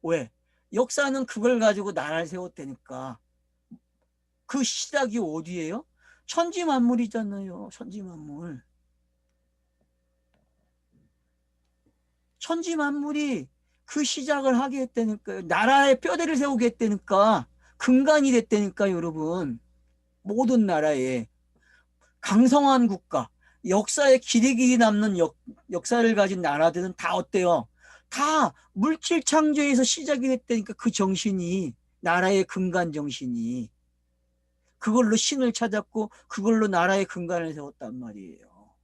왜? 역사는 그걸 가지고 나라를 세웠다니까. 그 시작이 어디예요? 천지 만물이잖아요. 천지 만물. 천지 만물이 그 시작을 하게 했다니까요. 나라의 뼈대를 세우게 했다니까. 근간이 됐다니까, 여러분. 모든 나라에. 강성한 국가, 역사에 길이 남는 역사를 가진 나라들은 다 어때요? 다 물질 창조에서 시작이 됐다니까 그 정신이 나라의 근간 정신이 그걸로 신을 찾았고 그걸로 나라의 근간을 세웠단 말이에요.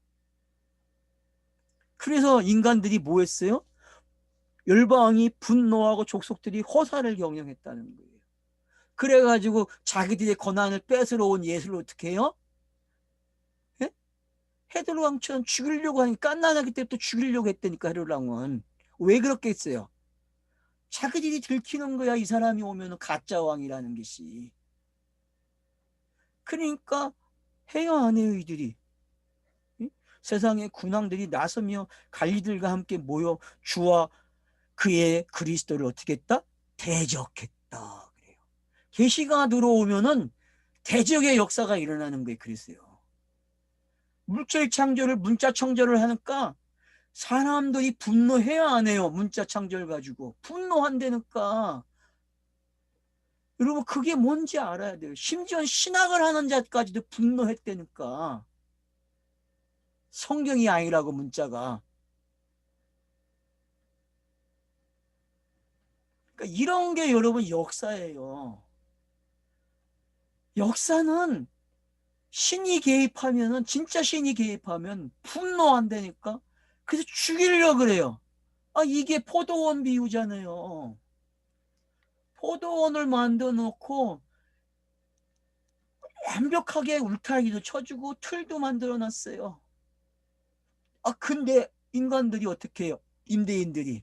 그래서 인간들이 뭐 했어요? 열방이 분노하고 족속들이 허사를 경영했다는 거예요. 그래가지고 자기들의 권한을 뺏으러 온 예수를 어떻게 해요? 예? 헤롯 왕처럼 죽이려고 하니까 갓난아기 때부터 죽이려고 했다니까 헤롯 왕은. 왜 그렇게 했어요? 자기들이 들키는 거야. 이 사람이 오면 가짜 왕이라는 것이. 그러니까 해요 안 해요 이들이? 세상의 군왕들이 나서며 관리들과 함께 모여 주와 그의 그리스도를 어떻게 했다? 대적했다. 그래요. 계시가 들어오면은 대적의 역사가 일어나는 거예요. 그랬어요. 물질 창조를 문자 창조를 하니까 사람들이 분노해야 안 해요. 문자 창조를 가지고. 분노한다니까. 여러분 그게 뭔지 알아야 돼요. 심지어 신학을 하는 자까지도 분노했다니까. 성경이 아니라고 문자가. 그러니까 이런 게 여러분 역사예요. 역사는 신이 개입하면은 진짜 신이 개입하면 분노한다니까. 그래서 죽이려고 그래요. 이게 포도원 비유잖아요. 포도원을 만들어 놓고 완벽하게 울타리도 쳐주고 틀도 만들어 놨어요. 근데 인간들이 어떻게 해요? 임대인들이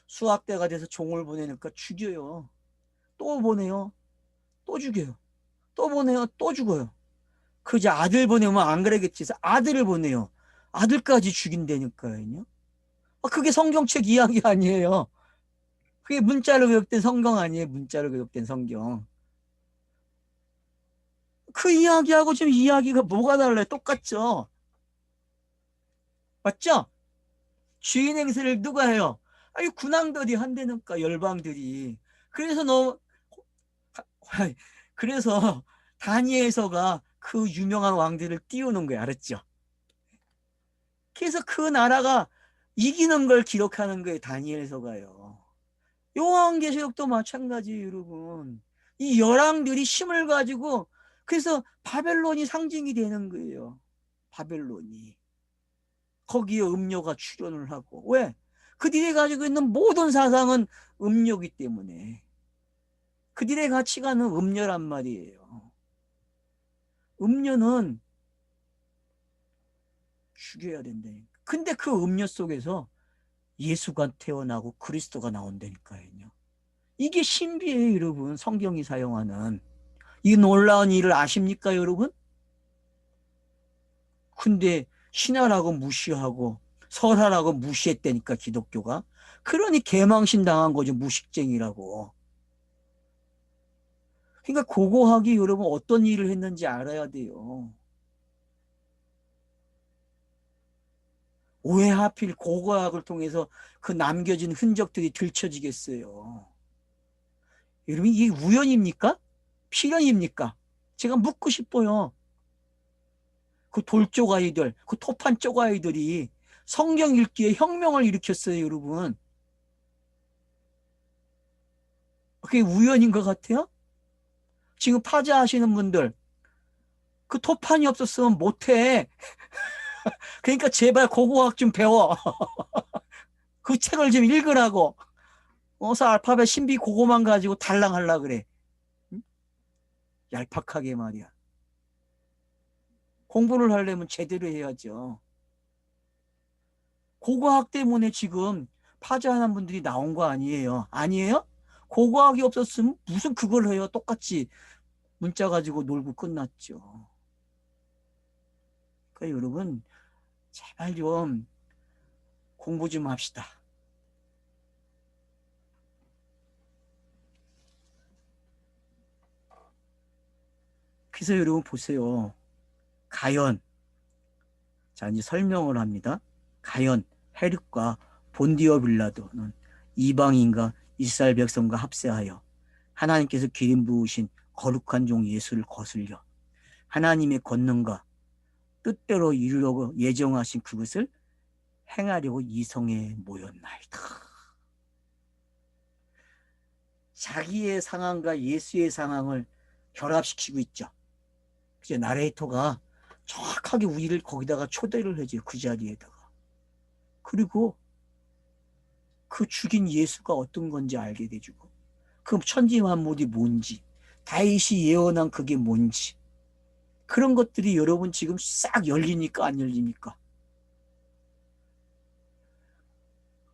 수학대가 돼서 종을 보내니까 죽여요. 또 보내요. 또 죽여요. 또 보내요. 또 죽어요. 그 이제 아들 보내면 안 그러겠지. 그래서 아들을 보내요. 아들까지 죽인다니까요. 그게 성경책 이야기 아니에요. 그게 문자로 기록된 성경 아니에요. 문자로 기록된 성경. 그 이야기하고 지금 이야기가 뭐가 달라요? 똑같죠? 맞죠? 주인 행세를 누가 해요? 군왕들이 한다니까 열방들이. 그래서 그래서 다니엘서가 그 유명한 왕들을 띄우는 거예요. 알았죠? 그래서 그 나라가 이기는 걸 기록하는 거예요. 다니엘서가요. 요한계시록도 마찬가지 여러분. 이 열왕들이 힘을 가지고 그래서 바벨론이 상징이 되는 거예요. 바벨론이. 거기에 음료가 출현을 하고. 왜? 그들이 가지고 있는 모든 사상은 음료기 때문에. 그들의 가치관은 음료란 말이에요. 음료는 죽여야 된다니까. 근데 그 음료 속에서 예수가 태어나고 그리스도가 나온다니까요. 이게 신비예요, 여러분. 성경이 사용하는 이 놀라운 일을 아십니까, 여러분? 근데 신하라고 무시하고 설하라고 무시했다니까, 기독교가. 그러니 개망신 당한 거죠, 무식쟁이라고. 그러니까 고고학이 여러분 어떤 일을 했는지 알아야 돼요. 왜 하필 고고학을 통해서 그 남겨진 흔적들이 들춰지겠어요? 여러분, 이게 우연입니까? 필연입니까? 제가 묻고 싶어요. 그 돌쪽 아이들, 그 토판 쪽 아이들이 성경 읽기에 혁명을 일으켰어요, 여러분. 그게 우연인 것 같아요? 지금 파자하시는 분들, 그 토판이 없었으면 못해. 그러니까 제발 고고학 좀 배워. 그 책을 좀 읽으라고. 어서 알파벳 신비 그거만 가지고 달랑하려 그래. 응? 얄팍하게 말이야. 공부를 하려면 제대로 해야죠. 고고학 때문에 지금 파자하는 분들이 나온 거 아니에요? 아니에요? 고고학이 없었으면 무슨 그걸 해요? 똑같이 문자 가지고 놀고 끝났죠. 그러니까 여러분, 제발 좀 공부 좀 합시다. 그래서 여러분 보세요. 가연. 자, 이제 설명을 합니다. 가연, 헤롯과 본디오 빌라도는 이방인과 이스라엘 백성과 합세하여 하나님께서 기름 부으신 거룩한 종 예수를 거슬려 하나님의 권능과 뜻대로 이루려고 예정하신 그것을 행하려고 이성에 모였나이다. 자기의 상황과 예수의 상황을 결합시키고 있죠. 그죠? 나레이터가 정확하게 우리를 거기다가 초대를 해줘요. 그 자리에다가. 그리고 그 죽인 예수가 어떤 건지 알게 돼주고, 그 천지만물이 뭔지, 다윗이 예언한 그게 뭔지, 그런 것들이 여러분 지금 싹 열리니까 안 열리니까?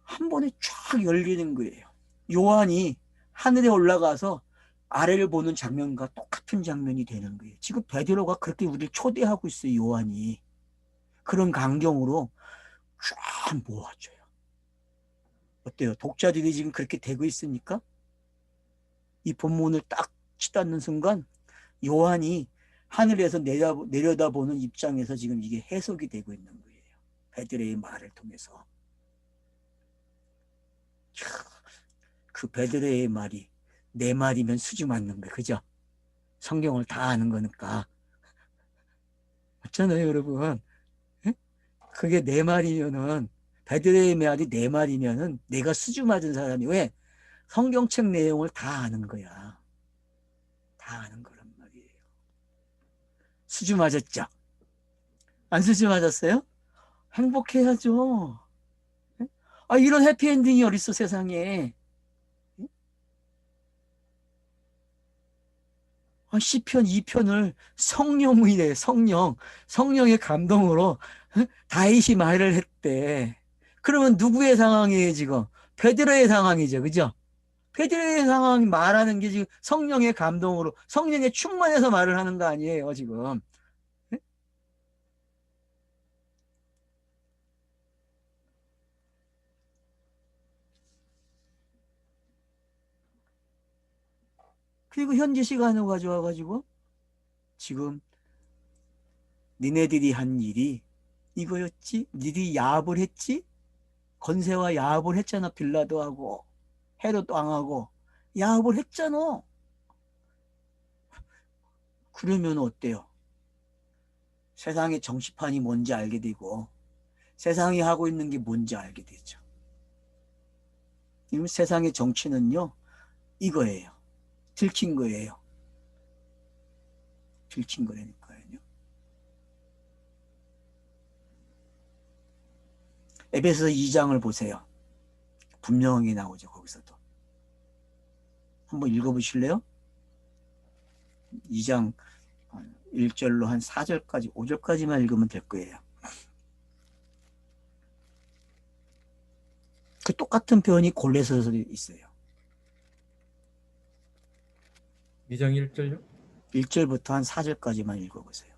한 번에 쫙 열리는 거예요. 요한이 하늘에 올라가서 아래를 보는 장면과 똑같은 장면이 되는 거예요. 지금 베드로가 그렇게 우리를 초대하고 있어요. 요한이. 그런 광경으로 쫙 모아줘요. 어때요? 독자들이 지금 그렇게 되고 있으니까 이 본문을 딱 치닫는 순간 요한이 하늘에서 내려다보는 입장에서 지금 이게 해석이 되고 있는 거예요. 베드로의 말을 통해서. 그 베드로의 말이 내 말이면 수지 맞는 거예요. 그죠? 성경을 다 아는 거니까. 맞잖아요, 여러분. 예? 그게 내 말이면은, 베드로의 말이 내 말이면은 내가 수주 맞은 사람이 왜? 성경책 내용을 다 아는 거야. 다 아는 거란 말이에요. 수주 맞았죠? 안 수주 맞았어요? 행복해야죠. 예? 아, 이런 해피엔딩이 어딨어, 세상에. 아, 시편 2편을 성령이래, 성령. 성령의 감동으로 다윗이 말을 했대. 그러면 누구의 상황이에요, 지금? 베드로의 상황이죠, 그죠? 베드로의 상황 말하는 게 지금 성령의 감동으로, 성령의 충만해서 말을 하는 거 아니에요, 지금. 그리고 현지 시간으로 가져와가지고, 지금 니네들이 한 일이 이거였지? 니들이 야합을 했지? 건세와 야합을 했잖아, 빌라도하고, 헤롯 왕하고. 야합을 했잖아. 그러면 어때요? 세상의 정치판이 뭔지 알게 되고 세상이 하고 있는 게 뭔지 알게 되죠. 지금 세상의 정치는요, 이거예요. 들킨 거예요. 들킨 거라니까요. 에베소서 2장을 보세요. 분명하게 나오죠, 거기서도. 한번 읽어보실래요? 2장 1절로 한 4절까지, 5절까지만 읽으면 될 거예요. 그 똑같은 표현이 골로새서도 있어요. 2장 1절요? 1절부터 한 4절까지만 읽어보세요.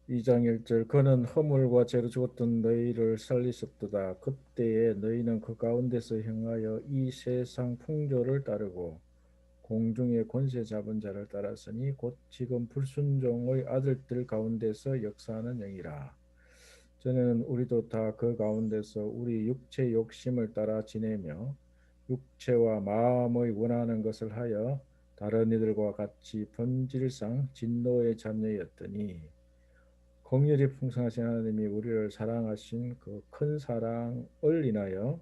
2장 1절 그는 허물과 죄로 죽었던 너희를 살리셨도다. 그때에 너희는 그 가운데서 행하여 이 세상 풍조를 따르고 공중의 권세 잡은 자를 따랐으니 곧 지금 불순종의 아들들 가운데서 역사하는 영이라. 전에는 우리도 다 그 가운데서 우리 육체 욕심을 따라 지내며 육체와 마음의 원하는 것을 하여 다른 이들과 같이 본질상 진노의 자녀였더니 긍휼이 풍성하신 하나님이 우리를 사랑하신 그 큰 사랑을 인하여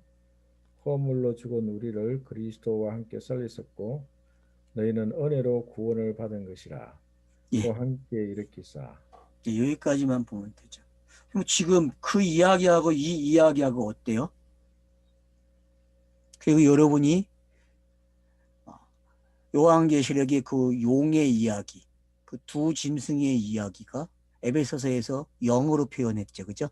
허물로 죽은 우리를 그리스도와 함께 살리셨고 너희는 은혜로 구원을 받은 것이라. 예, 또 함께 일으키사. 여기까지만 보면 되죠. 그럼 지금 그 이야기하고 이 이야기하고 어때요? 그리고 여러분이 요한계시록의 그 용의 이야기, 그 두 짐승의 이야기가 에베소서에서 영으로 표현했죠. 그죠?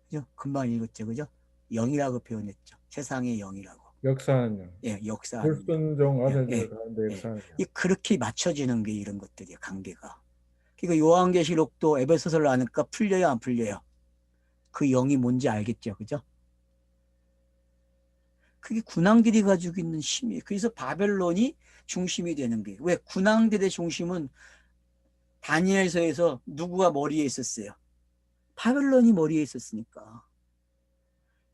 그죠? 금방 읽었죠. 그죠? 영이라고 표현했죠. 세상의 영이라고. 역사하는 영. 예, 역사하는 영. 불순종 아들들 예, 가운데 예. 역사하는 영. 이 그렇게 맞춰지는 게 이런 것들이에요. 관계가. 그러니까 요한계시록도 에베소서를 아니까 풀려요, 안 풀려요? 그 영이 뭔지 알겠죠. 그죠? 그게 군왕들이 가지고 있는 힘이에요. 그래서 바벨론이 중심이 되는 거예요. 왜? 군왕들의 중심은 다니엘서에서 누구가 머리에 있었어요? 바벨론이 머리에 있었으니까.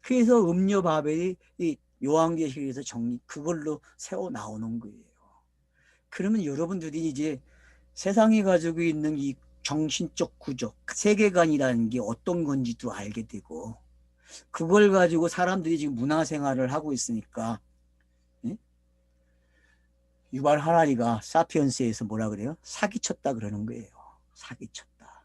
그래서 음녀 바벨이 이 요한계시록에서 그걸로 세워 나오는 거예요. 그러면 여러분들이 이제 세상이 가지고 있는 이 정신적 구조, 세계관이라는 게 어떤 건지도 알게 되고, 그걸 가지고 사람들이 지금 문화생활을 하고 있으니까, 예? 유발 하라리가 사피언스에서 뭐라 그래요? 사기쳤다 그러는 거예요. 사기쳤다.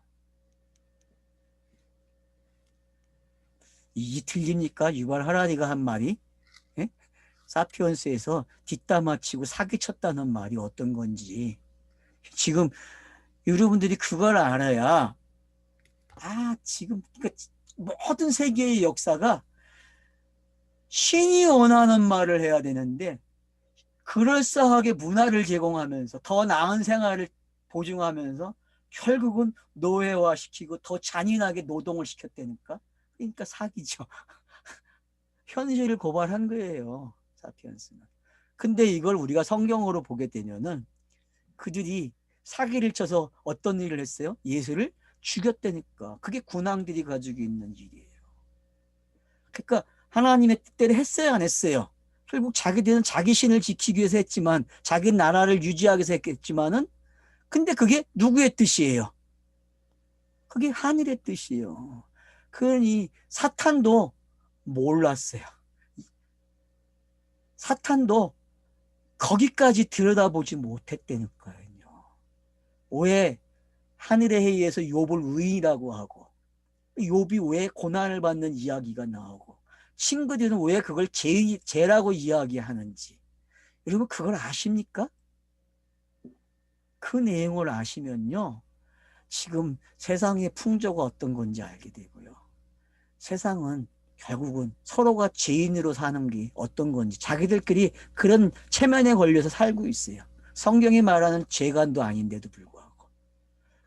이게 틀립니까? 유발 하라리가 한 말이? 예? 사피언스에서 뒷담화치고 사기쳤다는 말이 어떤 건지. 지금 여러분들이 그걸 알아야, 지금, 그러니까 모든 세계의 역사가 신이 원하는 말을 해야 되는데, 그럴싸하게 문화를 제공하면서 더 나은 생활을 보증하면서 결국은 노예화시키고 더 잔인하게 노동을 시켰다니까. 그러니까 사기죠. 현실을 고발한 거예요. 사피엔스는. 근데 이걸 우리가 성경으로 보게 되면은 그들이 사기를 쳐서 어떤 일을 했어요? 예수를 죽였다니까. 그게 군왕들이 가지고 있는 일이에요. 그러니까 하나님의 뜻대로 했어요, 안 했어요? 결국 자기들은 자기 신을 지키기 위해서 했지만, 자기 나라를 유지하기 위해서 했겠지만은, 근데 그게 누구의 뜻이에요? 그게 하늘의 뜻이에요. 그러니 사탄도 몰랐어요. 사탄도 거기까지 들여다보지 못했다니까요. 왜 하늘에 의해서 욥을 의인이라고 하고, 욥이 왜 고난을 받는 이야기가 나오고, 친구들은 왜 그걸 죄라고 이야기하는지. 여러분 그걸 아십니까? 그 내용을 아시면요, 지금 세상의 풍조가 어떤 건지 알게 되고요. 세상은 결국은 서로가 죄인으로 사는 게 어떤 건지, 자기들끼리 그런 체면에 걸려서 살고 있어요. 성경이 말하는 죄관도 아닌데도 불구하고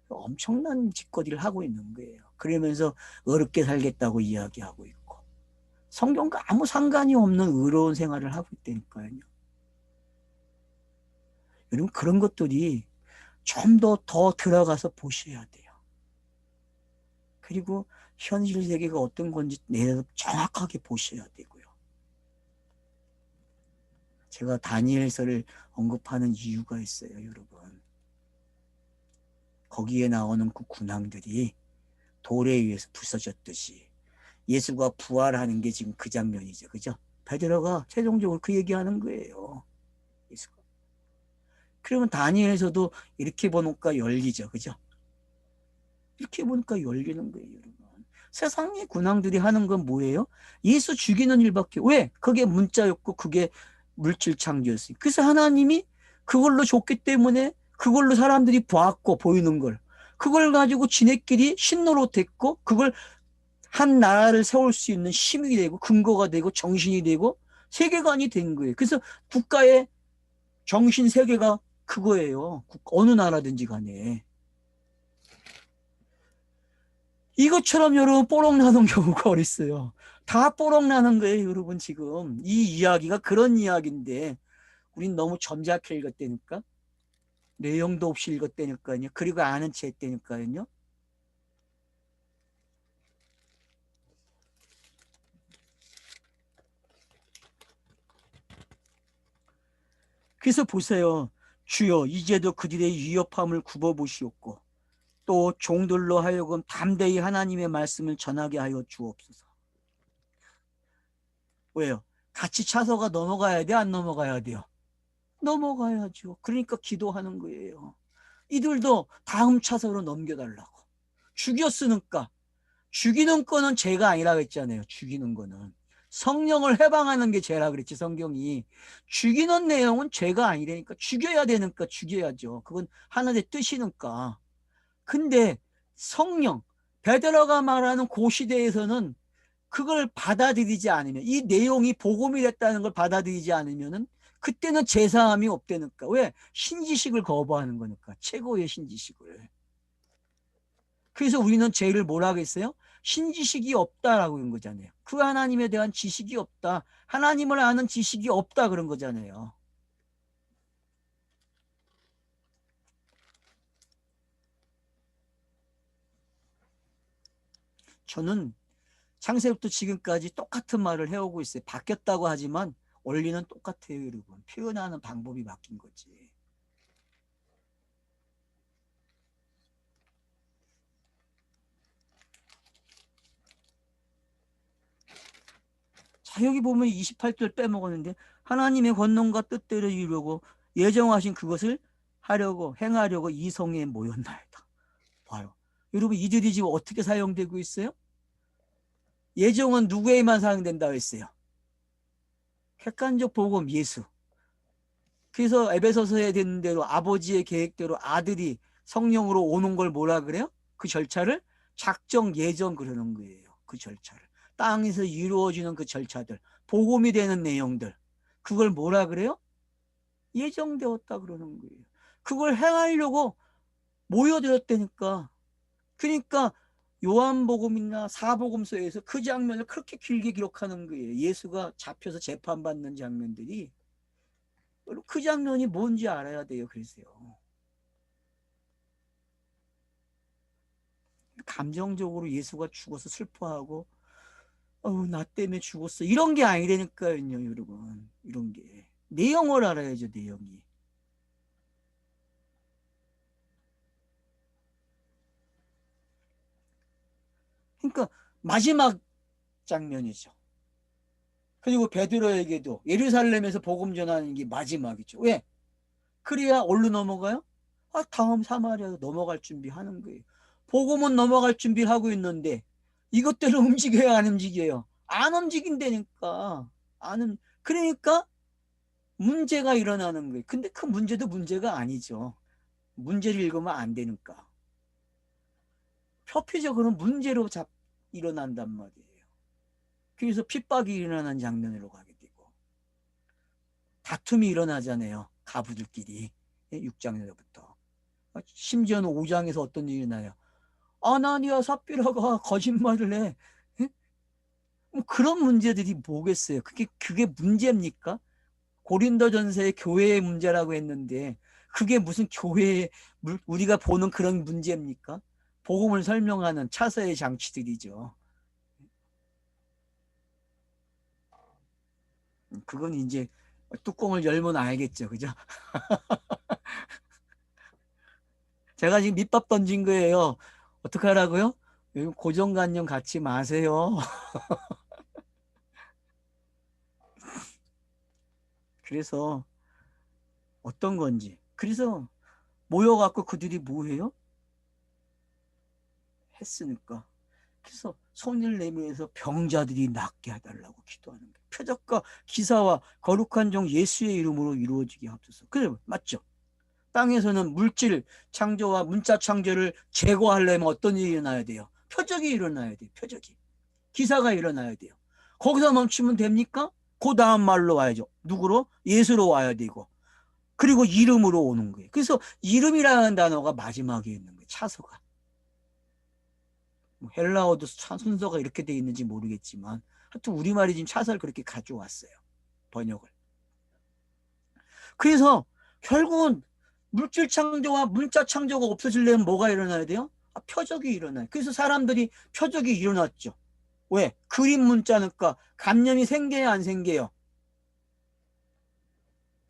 엄청난 짓거리를 하고 있는 거예요. 그러면서 어렵게 살겠다고 이야기하고 있고, 성경과 아무 상관이 없는 의로운 생활을 하고 있다니까요. 여러분 그런 것들이 좀 더 들어가서 보셔야 돼요. 그리고 현실 세계가 어떤 건지 내가 정확하게 보셔야 되고요. 제가 다니엘서를 언급하는 이유가 있어요, 여러분. 거기에 나오는 그 군왕들이 돌에 의해서 부서졌듯이 예수가 부활하는 게 지금 그 장면이죠. 그죠? 베드로가 최종적으로 그 얘기하는 거예요. 예수가. 그러면 다니엘서도 이렇게 보니까 열리죠. 그죠? 이렇게 보니까 열리는 거예요, 여러분. 세상의 군왕들이 하는 건 뭐예요? 예수 죽이는 일밖에. 왜? 그게 문자였고 그게 물질 창조였어요. 그래서 하나님이 그걸로 줬기 때문에 그걸로 사람들이 보았고 보이는 걸. 그걸 가지고 지네끼리 신노릇했고 그걸 한 나라를 세울 수 있는 힘이 되고 근거가 되고 정신이 되고 세계관이 된 거예요. 그래서 국가의 정신 세계가 그거예요. 어느 나라든지 간에. 이것처럼 여러분 뽀록 나는 경우가 어딨어요. 다 뽀록 나는 거예요, 여러분. 지금 이 이야기가 그런 이야기인데 우린 너무 점잖게 읽었다니까. 내용도 없이 읽었다니까요. 그리고 아는 채 했다니까요. 그래서 보세요. 주여 이제도 그들의 위협함을 굽어보시옵고 또 종들로 하여금 담대히 하나님의 말씀을 전하게 하여 주옵소서. 왜요? 같이 차서가 넘어가야 돼? 안 넘어가야 돼요? 넘어가야죠. 그러니까 기도하는 거예요. 이들도 다음 차서로 넘겨달라고. 죽였으니까. 죽이는 거는 죄가 아니라고 했잖아요. 죽이는 거는. 성령을 해방하는 게 죄라 그랬지, 성경이. 죽이는 내용은 죄가 아니라니까. 죽여야 되니까 죽여야죠. 그건 하나님의 뜻이니까. 근데 성령, 베드로가 말하는 그 시대에서는 그걸 받아들이지 않으면, 이 내용이 복음이 됐다는 걸 받아들이지 않으면은 그때는 제사함이 없다니까. 왜? 신지식을 거부하는 거니까. 최고의 신지식을. 그래서 우리는 죄를 뭐라 하겠어요? 신지식이 없다라고 그런 거잖아요. 그 하나님에 대한 지식이 없다. 하나님을 아는 지식이 없다 그런 거잖아요. 저는 창세부터 지금까지 똑같은 말을 해오고 있어요. 바뀌었다고 하지만 원리는 똑같아요, 여러분. 표현하는 방법이 바뀐 거지. 자, 여기 보면 28절 빼먹었는데 하나님의 권능과 뜻대로 이루려고 예정하신 그것을 하려고 행하려고 이성에 모였나이다. 봐요. 여러분 이들이 지금 어떻게 사용되고 있어요? 예정은 누구에만 사용된다고 했어요? 객관적 복음 예수. 그래서 에베소서에 되는 대로 아버지의 계획대로 아들이 성령으로 오는 걸 뭐라 그래요? 그 절차를 작정 예정 그러는 거예요. 그 절차를. 땅에서 이루어지는 그 절차들, 복음이 되는 내용들. 그걸 뭐라 그래요? 예정되었다 그러는 거예요. 그걸 행하려고 모여들었다니까. 그러니까 요한복음이나 사복음서에서 그 장면을 그렇게 길게 기록하는 거예요. 예수가 잡혀서 재판받는 장면들이. 그 장면이 뭔지 알아야 돼요. 그래서요. 감정적으로 예수가 죽어서 슬퍼하고 나 때문에 죽었어. 이런 게 아니라니까요, 여러분. 이런 게. 내용을 알아야죠, 내용이. 그러니까 마지막 장면이죠. 그리고 베드로에게도 예루살렘에서 복음 전하는 게 마지막이죠. 왜? 그래야 어디로 넘어가요? 다음 사마리아로 넘어갈 준비하는 거예요. 복음은 넘어갈 준비를 하고 있는데 이것대로 움직여야 안 움직여요. 안 움직인다니까. 그러니까 문제가 일어나는 거예요. 근데 그 문제도 문제가 아니죠. 문제를 읽으면 안 되니까. 표피적으로는 문제로 일어난단 말이에요. 그래서 핍박이 일어나는 장면으로 가게 되고 다툼이 일어나잖아요. 가부들끼리. 6장에서부터. 심지어는 5장에서 어떤 일이 나요. 아나니아 삽비라가 거짓말을 해. 뭐 그런 문제들이 뭐겠어요. 그게 문제입니까? 고린도전서의 교회의 문제라고 했는데 그게 무슨 교회의 우리가 보는 그런 문제입니까? 복음을 설명하는 차서의 장치들이죠. 그건 이제 뚜껑을 열면 알겠죠. 그죠? 제가 지금 밑밥 던진 거예요. 어떻게 하라고요? 고정관념 갖지 마세요. 그래서 어떤 건지. 그래서 모여갖고 그들이 뭐 해요? 했으니까. 그래서 손을 내밀어서 병자들이 낫게 해달라고 기도하는 거예요. 표적과 기사와 거룩한 종 예수의 이름으로 이루어지게 하옵소서. 그래 맞죠? 땅에서는 물질 창조와 문자 창조를 제거하려면 어떤 일이 일어나야 돼요? 표적이 일어나야 돼요. 표적이. 기사가 일어나야 돼요. 거기서 멈추면 됩니까? 그 다음 말로 와야죠. 누구로? 예수로 와야 되고. 그리고 이름으로 오는 거예요. 그래서 이름이라는 단어가 마지막에 있는 거예요. 차서가. 헬라어도 순서가 이렇게 돼 있는지 모르겠지만 하여튼 우리말이 지금 차서를 그렇게 가져왔어요. 번역을. 그래서 결국은 물질 창조와 문자 창조가 없어지려면 뭐가 일어나야 돼요? 표적이 일어나요. 그래서 사람들이 표적이 일어났죠. 왜? 그림 문자니까 감염이 생겨요, 안 생겨요?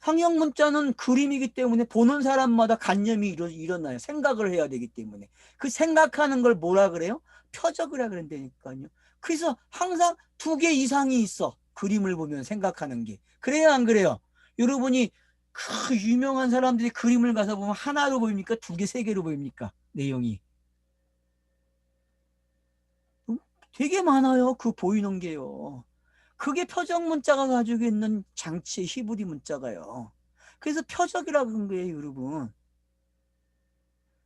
상형 문자는 그림이기 때문에 보는 사람마다 감염이 일어나요. 생각을 해야 되기 때문에. 그 생각하는 걸 뭐라 그래요? 표적이라 그런다니까요. 그래서 항상 2개 이상이 있어. 그림을 보면 생각하는 게. 그래요, 안 그래요? 여러분이 그 유명한 사람들이 그림을 가서 보면 하나로 보입니까? 2개, 3개로 보입니까? 내용이. 되게 많아요. 그 보이는 게요. 그게 표적 문자가 가지고 있는 장치의 히브리 문자가요. 그래서 표적이라고 한 거예요, 여러분.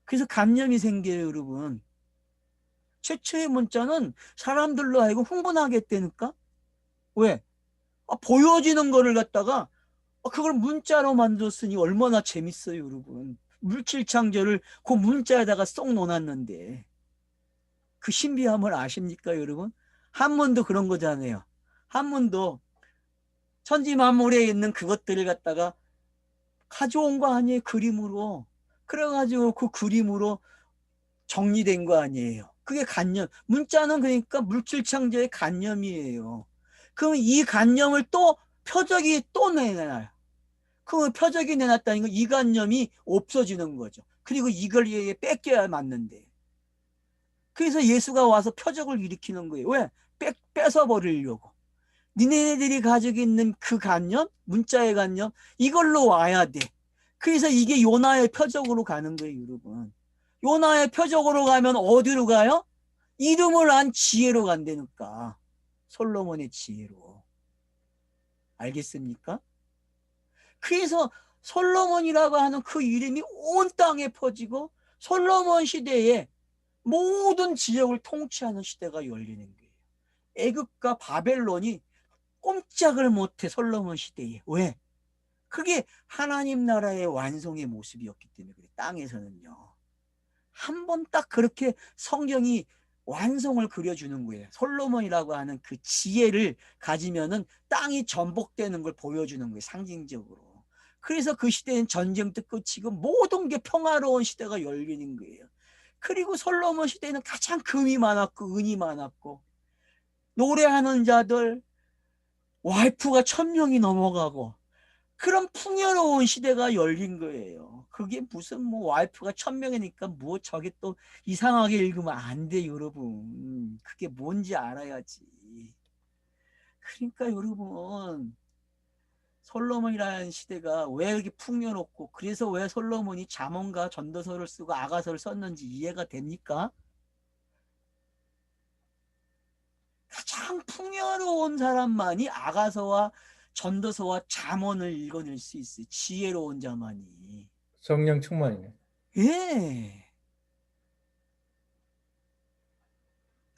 그래서 감염이 생겨요, 여러분. 최초의 문자는 사람들로 하여금 흥분하게 했다니까? 왜? 보여지는 거를 갖다가 그걸 문자로 만들었으니 얼마나 재밌어요, 여러분. 물질 창조를 그 문자에다가 쏙 넣어놨는데 그 신비함을 아십니까, 여러분? 한문도 그런 거잖아요. 한문도 천지만물에 있는 그것들을 갖다가 가져온 거 아니에요, 그림으로. 그래가지고 그 그림으로 정리된 거 아니에요. 그게 간념. 문자는 그러니까 물질 창조의 간념이에요. 그럼 이 간념을 또 표적이 또 내놔요. 그 표적이 내놨다는 건 이 간념이 없어지는 거죠. 그리고 이걸 얘 뺏겨야 맞는데. 그래서 예수가 와서 표적을 일으키는 거예요. 왜? 뺏어버리려고. 니네들이 가지고 있는 그 간념, 문자의 간념, 이걸로 와야 돼. 그래서 이게 요나의 표적으로 가는 거예요, 여러분. 요나의 표적으로 가면 어디로 가요? 이름을 안 지혜로 간다니까. 솔로몬의 지혜로. 알겠습니까? 그래서 솔로몬이라고 하는 그 이름이 온 땅에 퍼지고 솔로몬 시대에 모든 지역을 통치하는 시대가 열리는 거예요. 애굽과 바벨론이 꼼짝을 못해, 솔로몬 시대에. 왜? 그게 하나님 나라의 완성의 모습이었기 때문에 그래. 땅에서는요. 한 번 딱 그렇게 성경이 완성을 그려주는 거예요. 솔로몬이라고 하는 그 지혜를 가지면은 땅이 전복되는 걸 보여주는 거예요. 상징적으로. 그래서 그 시대는 전쟁도 끝이고 모든 게 평화로운 시대가 열리는 거예요. 그리고 솔로몬 시대에는 가장 금이 많았고 은이 많았고 노래하는 자들 와이프가 1,000명이 넘어가고 그런 풍요로운 시대가 열린 거예요. 그게 무슨 뭐 와이프가 1,000명이니까 뭐 저게 또 이상하게 읽으면 안 돼, 여러분. 그게 뭔지 알아야지. 그러니까 여러분, 솔로몬이라는 시대가 왜 이렇게 풍요롭고 그래서 왜 솔로몬이 잠언과 전도서를 쓰고 아가서를 썼는지 이해가 됩니까? 가장 풍요로운 사람만이 아가서와 전도서와 잠언을 읽어낼 수 있어요. 지혜로운 자만이. 성령 충만이네. 예.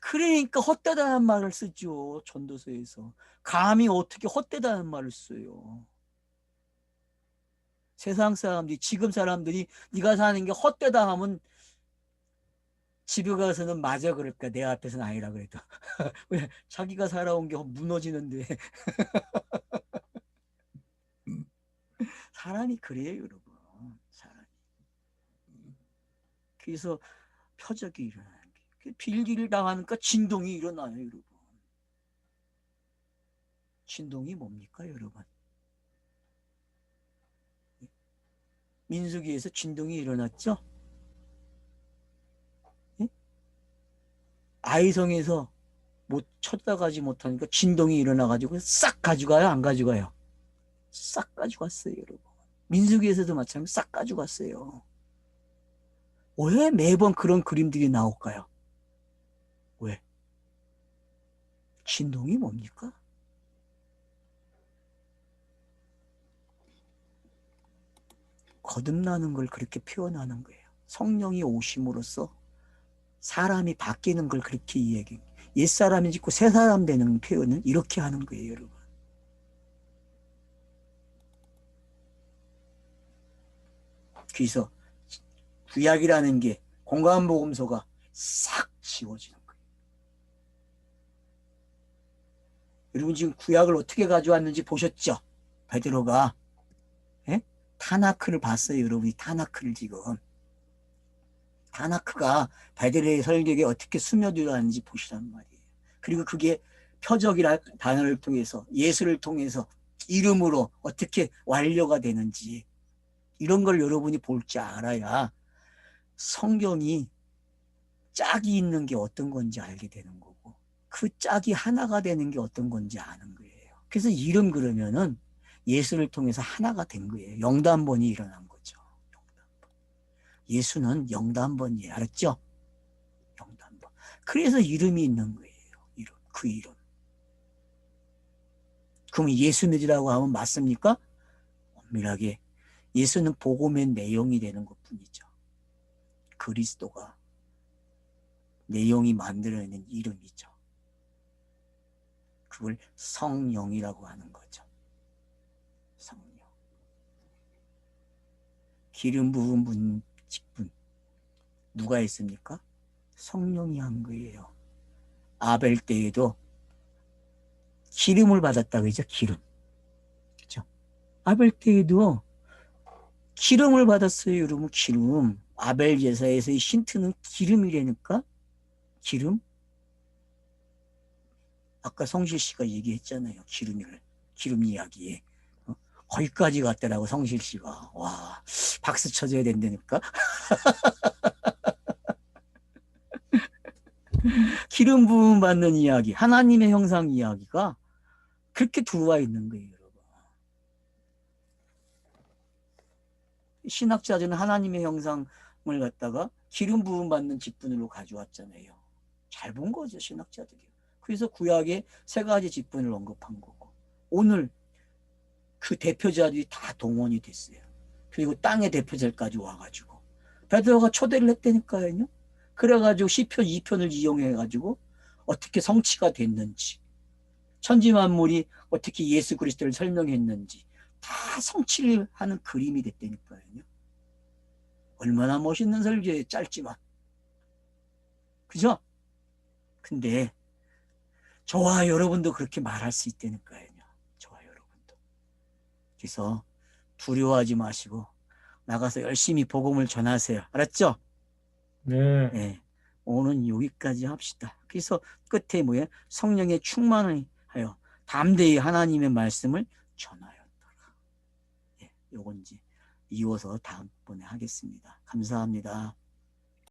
그러니까 헛되다는 말을 쓰죠. 전도서에서. 감히 어떻게 헛되다는 말을 써요. 세상 사람들이, 지금 사람들이 네가 사는 게 헛되다 하면 집에 가서는 맞아 그럴까? 내 앞에서는 아니라 그래도. 왜? 자기가 살아온 게 무너지는데. 사람이 그래요, 여러분. 사람이. 그래서 표적이 일어나는 게. 빌기를 당하니까 진동이 일어나요, 여러분. 진동이 뭡니까, 여러분? 민수기에서 진동이 일어났죠? 예? 아이성에서 못 쳐다가지 못하니까 진동이 일어나가지고 싹 가져가요, 안 가져가요? 싹 가져갔어요, 여러분. 민수기에서도 마찬가지로 싹 가져갔어요. 왜 매번 그런 그림들이 나올까요? 왜? 진동이 뭡니까? 거듭나는 걸 그렇게 표현하는 거예요. 성령이 오심으로써 사람이 바뀌는 걸 그렇게 이야기해요. 옛사람이 짓고 새 사람 되는 표현은 이렇게 하는 거예요, 여러분. 그래서 구약이라는 게 공간복음서가 싹 지워지는 거예요. 여러분 지금 구약을 어떻게 가져왔는지 보셨죠? 베드로가 타나크를 봤어요. 여러분이 타나크를 지금. 타나크가 베드로의 설교에 어떻게 스며들었는지 보시란 말이에요. 그리고 그게 표적이라 단어를 통해서 예수를 통해서 이름으로 어떻게 완료가 되는지 이런 걸 여러분이 볼 줄 알아야 성경이 짝이 있는 게 어떤 건지 알게 되는 거고 그 짝이 하나가 되는 게 어떤 건지 아는 거예요. 그래서 이름 그러면은 예수를 통해서 하나가 된 거예요. 영단번이 일어난 거죠. 영단번. 예수는 영단번이에요. 알았죠? 영단번. 그래서 이름이 있는 거예요. 이름. 그 이름. 그럼 예수 믿으라고 하면 맞습니까? 엄밀하게 예수는 복음의 내용이 되는 것뿐이죠. 그리스도가 내용이 만들어내는 이름이죠. 그걸 성령이라고 하는 거죠. 성령. 기름 부은 분, 직분. 누가 했습니까? 성령이 한 거예요. 아벨 때에도 기름을 받았다 그러죠. 기름. 그렇죠? 아벨 때에도 기름을 받았어요. 여러분 기름. 아벨 제사에서의 힌트는 기름이라니까. 기름. 아까 성실 씨가 얘기했잖아요. 기름 이야기에. 거기까지 갔더라고 성실 씨가. 와, 박수 쳐줘야 된다니까. 기름 부음 받는 이야기, 하나님의 형상 이야기가 그렇게 들어와 있는 거예요, 여러분. 신학자들은 하나님의 형상을 갖다가 기름 부음 받는 직분으로 가져왔잖아요. 잘 본 거죠, 신학자들이. 그래서 구약에 세 가지 직분을 언급한 거고 오늘 그 대표자들이 다 동원이 됐어요. 그리고 땅의 대표자까지 와가지고 베드로가 초대를 했다니까요. 그래가지고 시편 2편을 이용해가지고 어떻게 성취가 됐는지 천지만물이 어떻게 예수 그리스도를 설명했는지 다 성취를 하는 그림이 됐다니까요. 얼마나 멋있는 설교예요. 짧지만. 그죠? 근데 저와 여러분도 그렇게 말할 수 있다니까요. 저와 여러분도. 그래서 두려워하지 마시고 나가서 열심히 복음을 전하세요. 알았죠? 네. 네. 오늘 여기까지 합시다. 그래서 끝에 뭐예요? 성령의 충만을 하여 담대히 하나님의 말씀을 전하였더라. 예, 요건 이제 이어서 다음번에 하겠습니다. 감사합니다.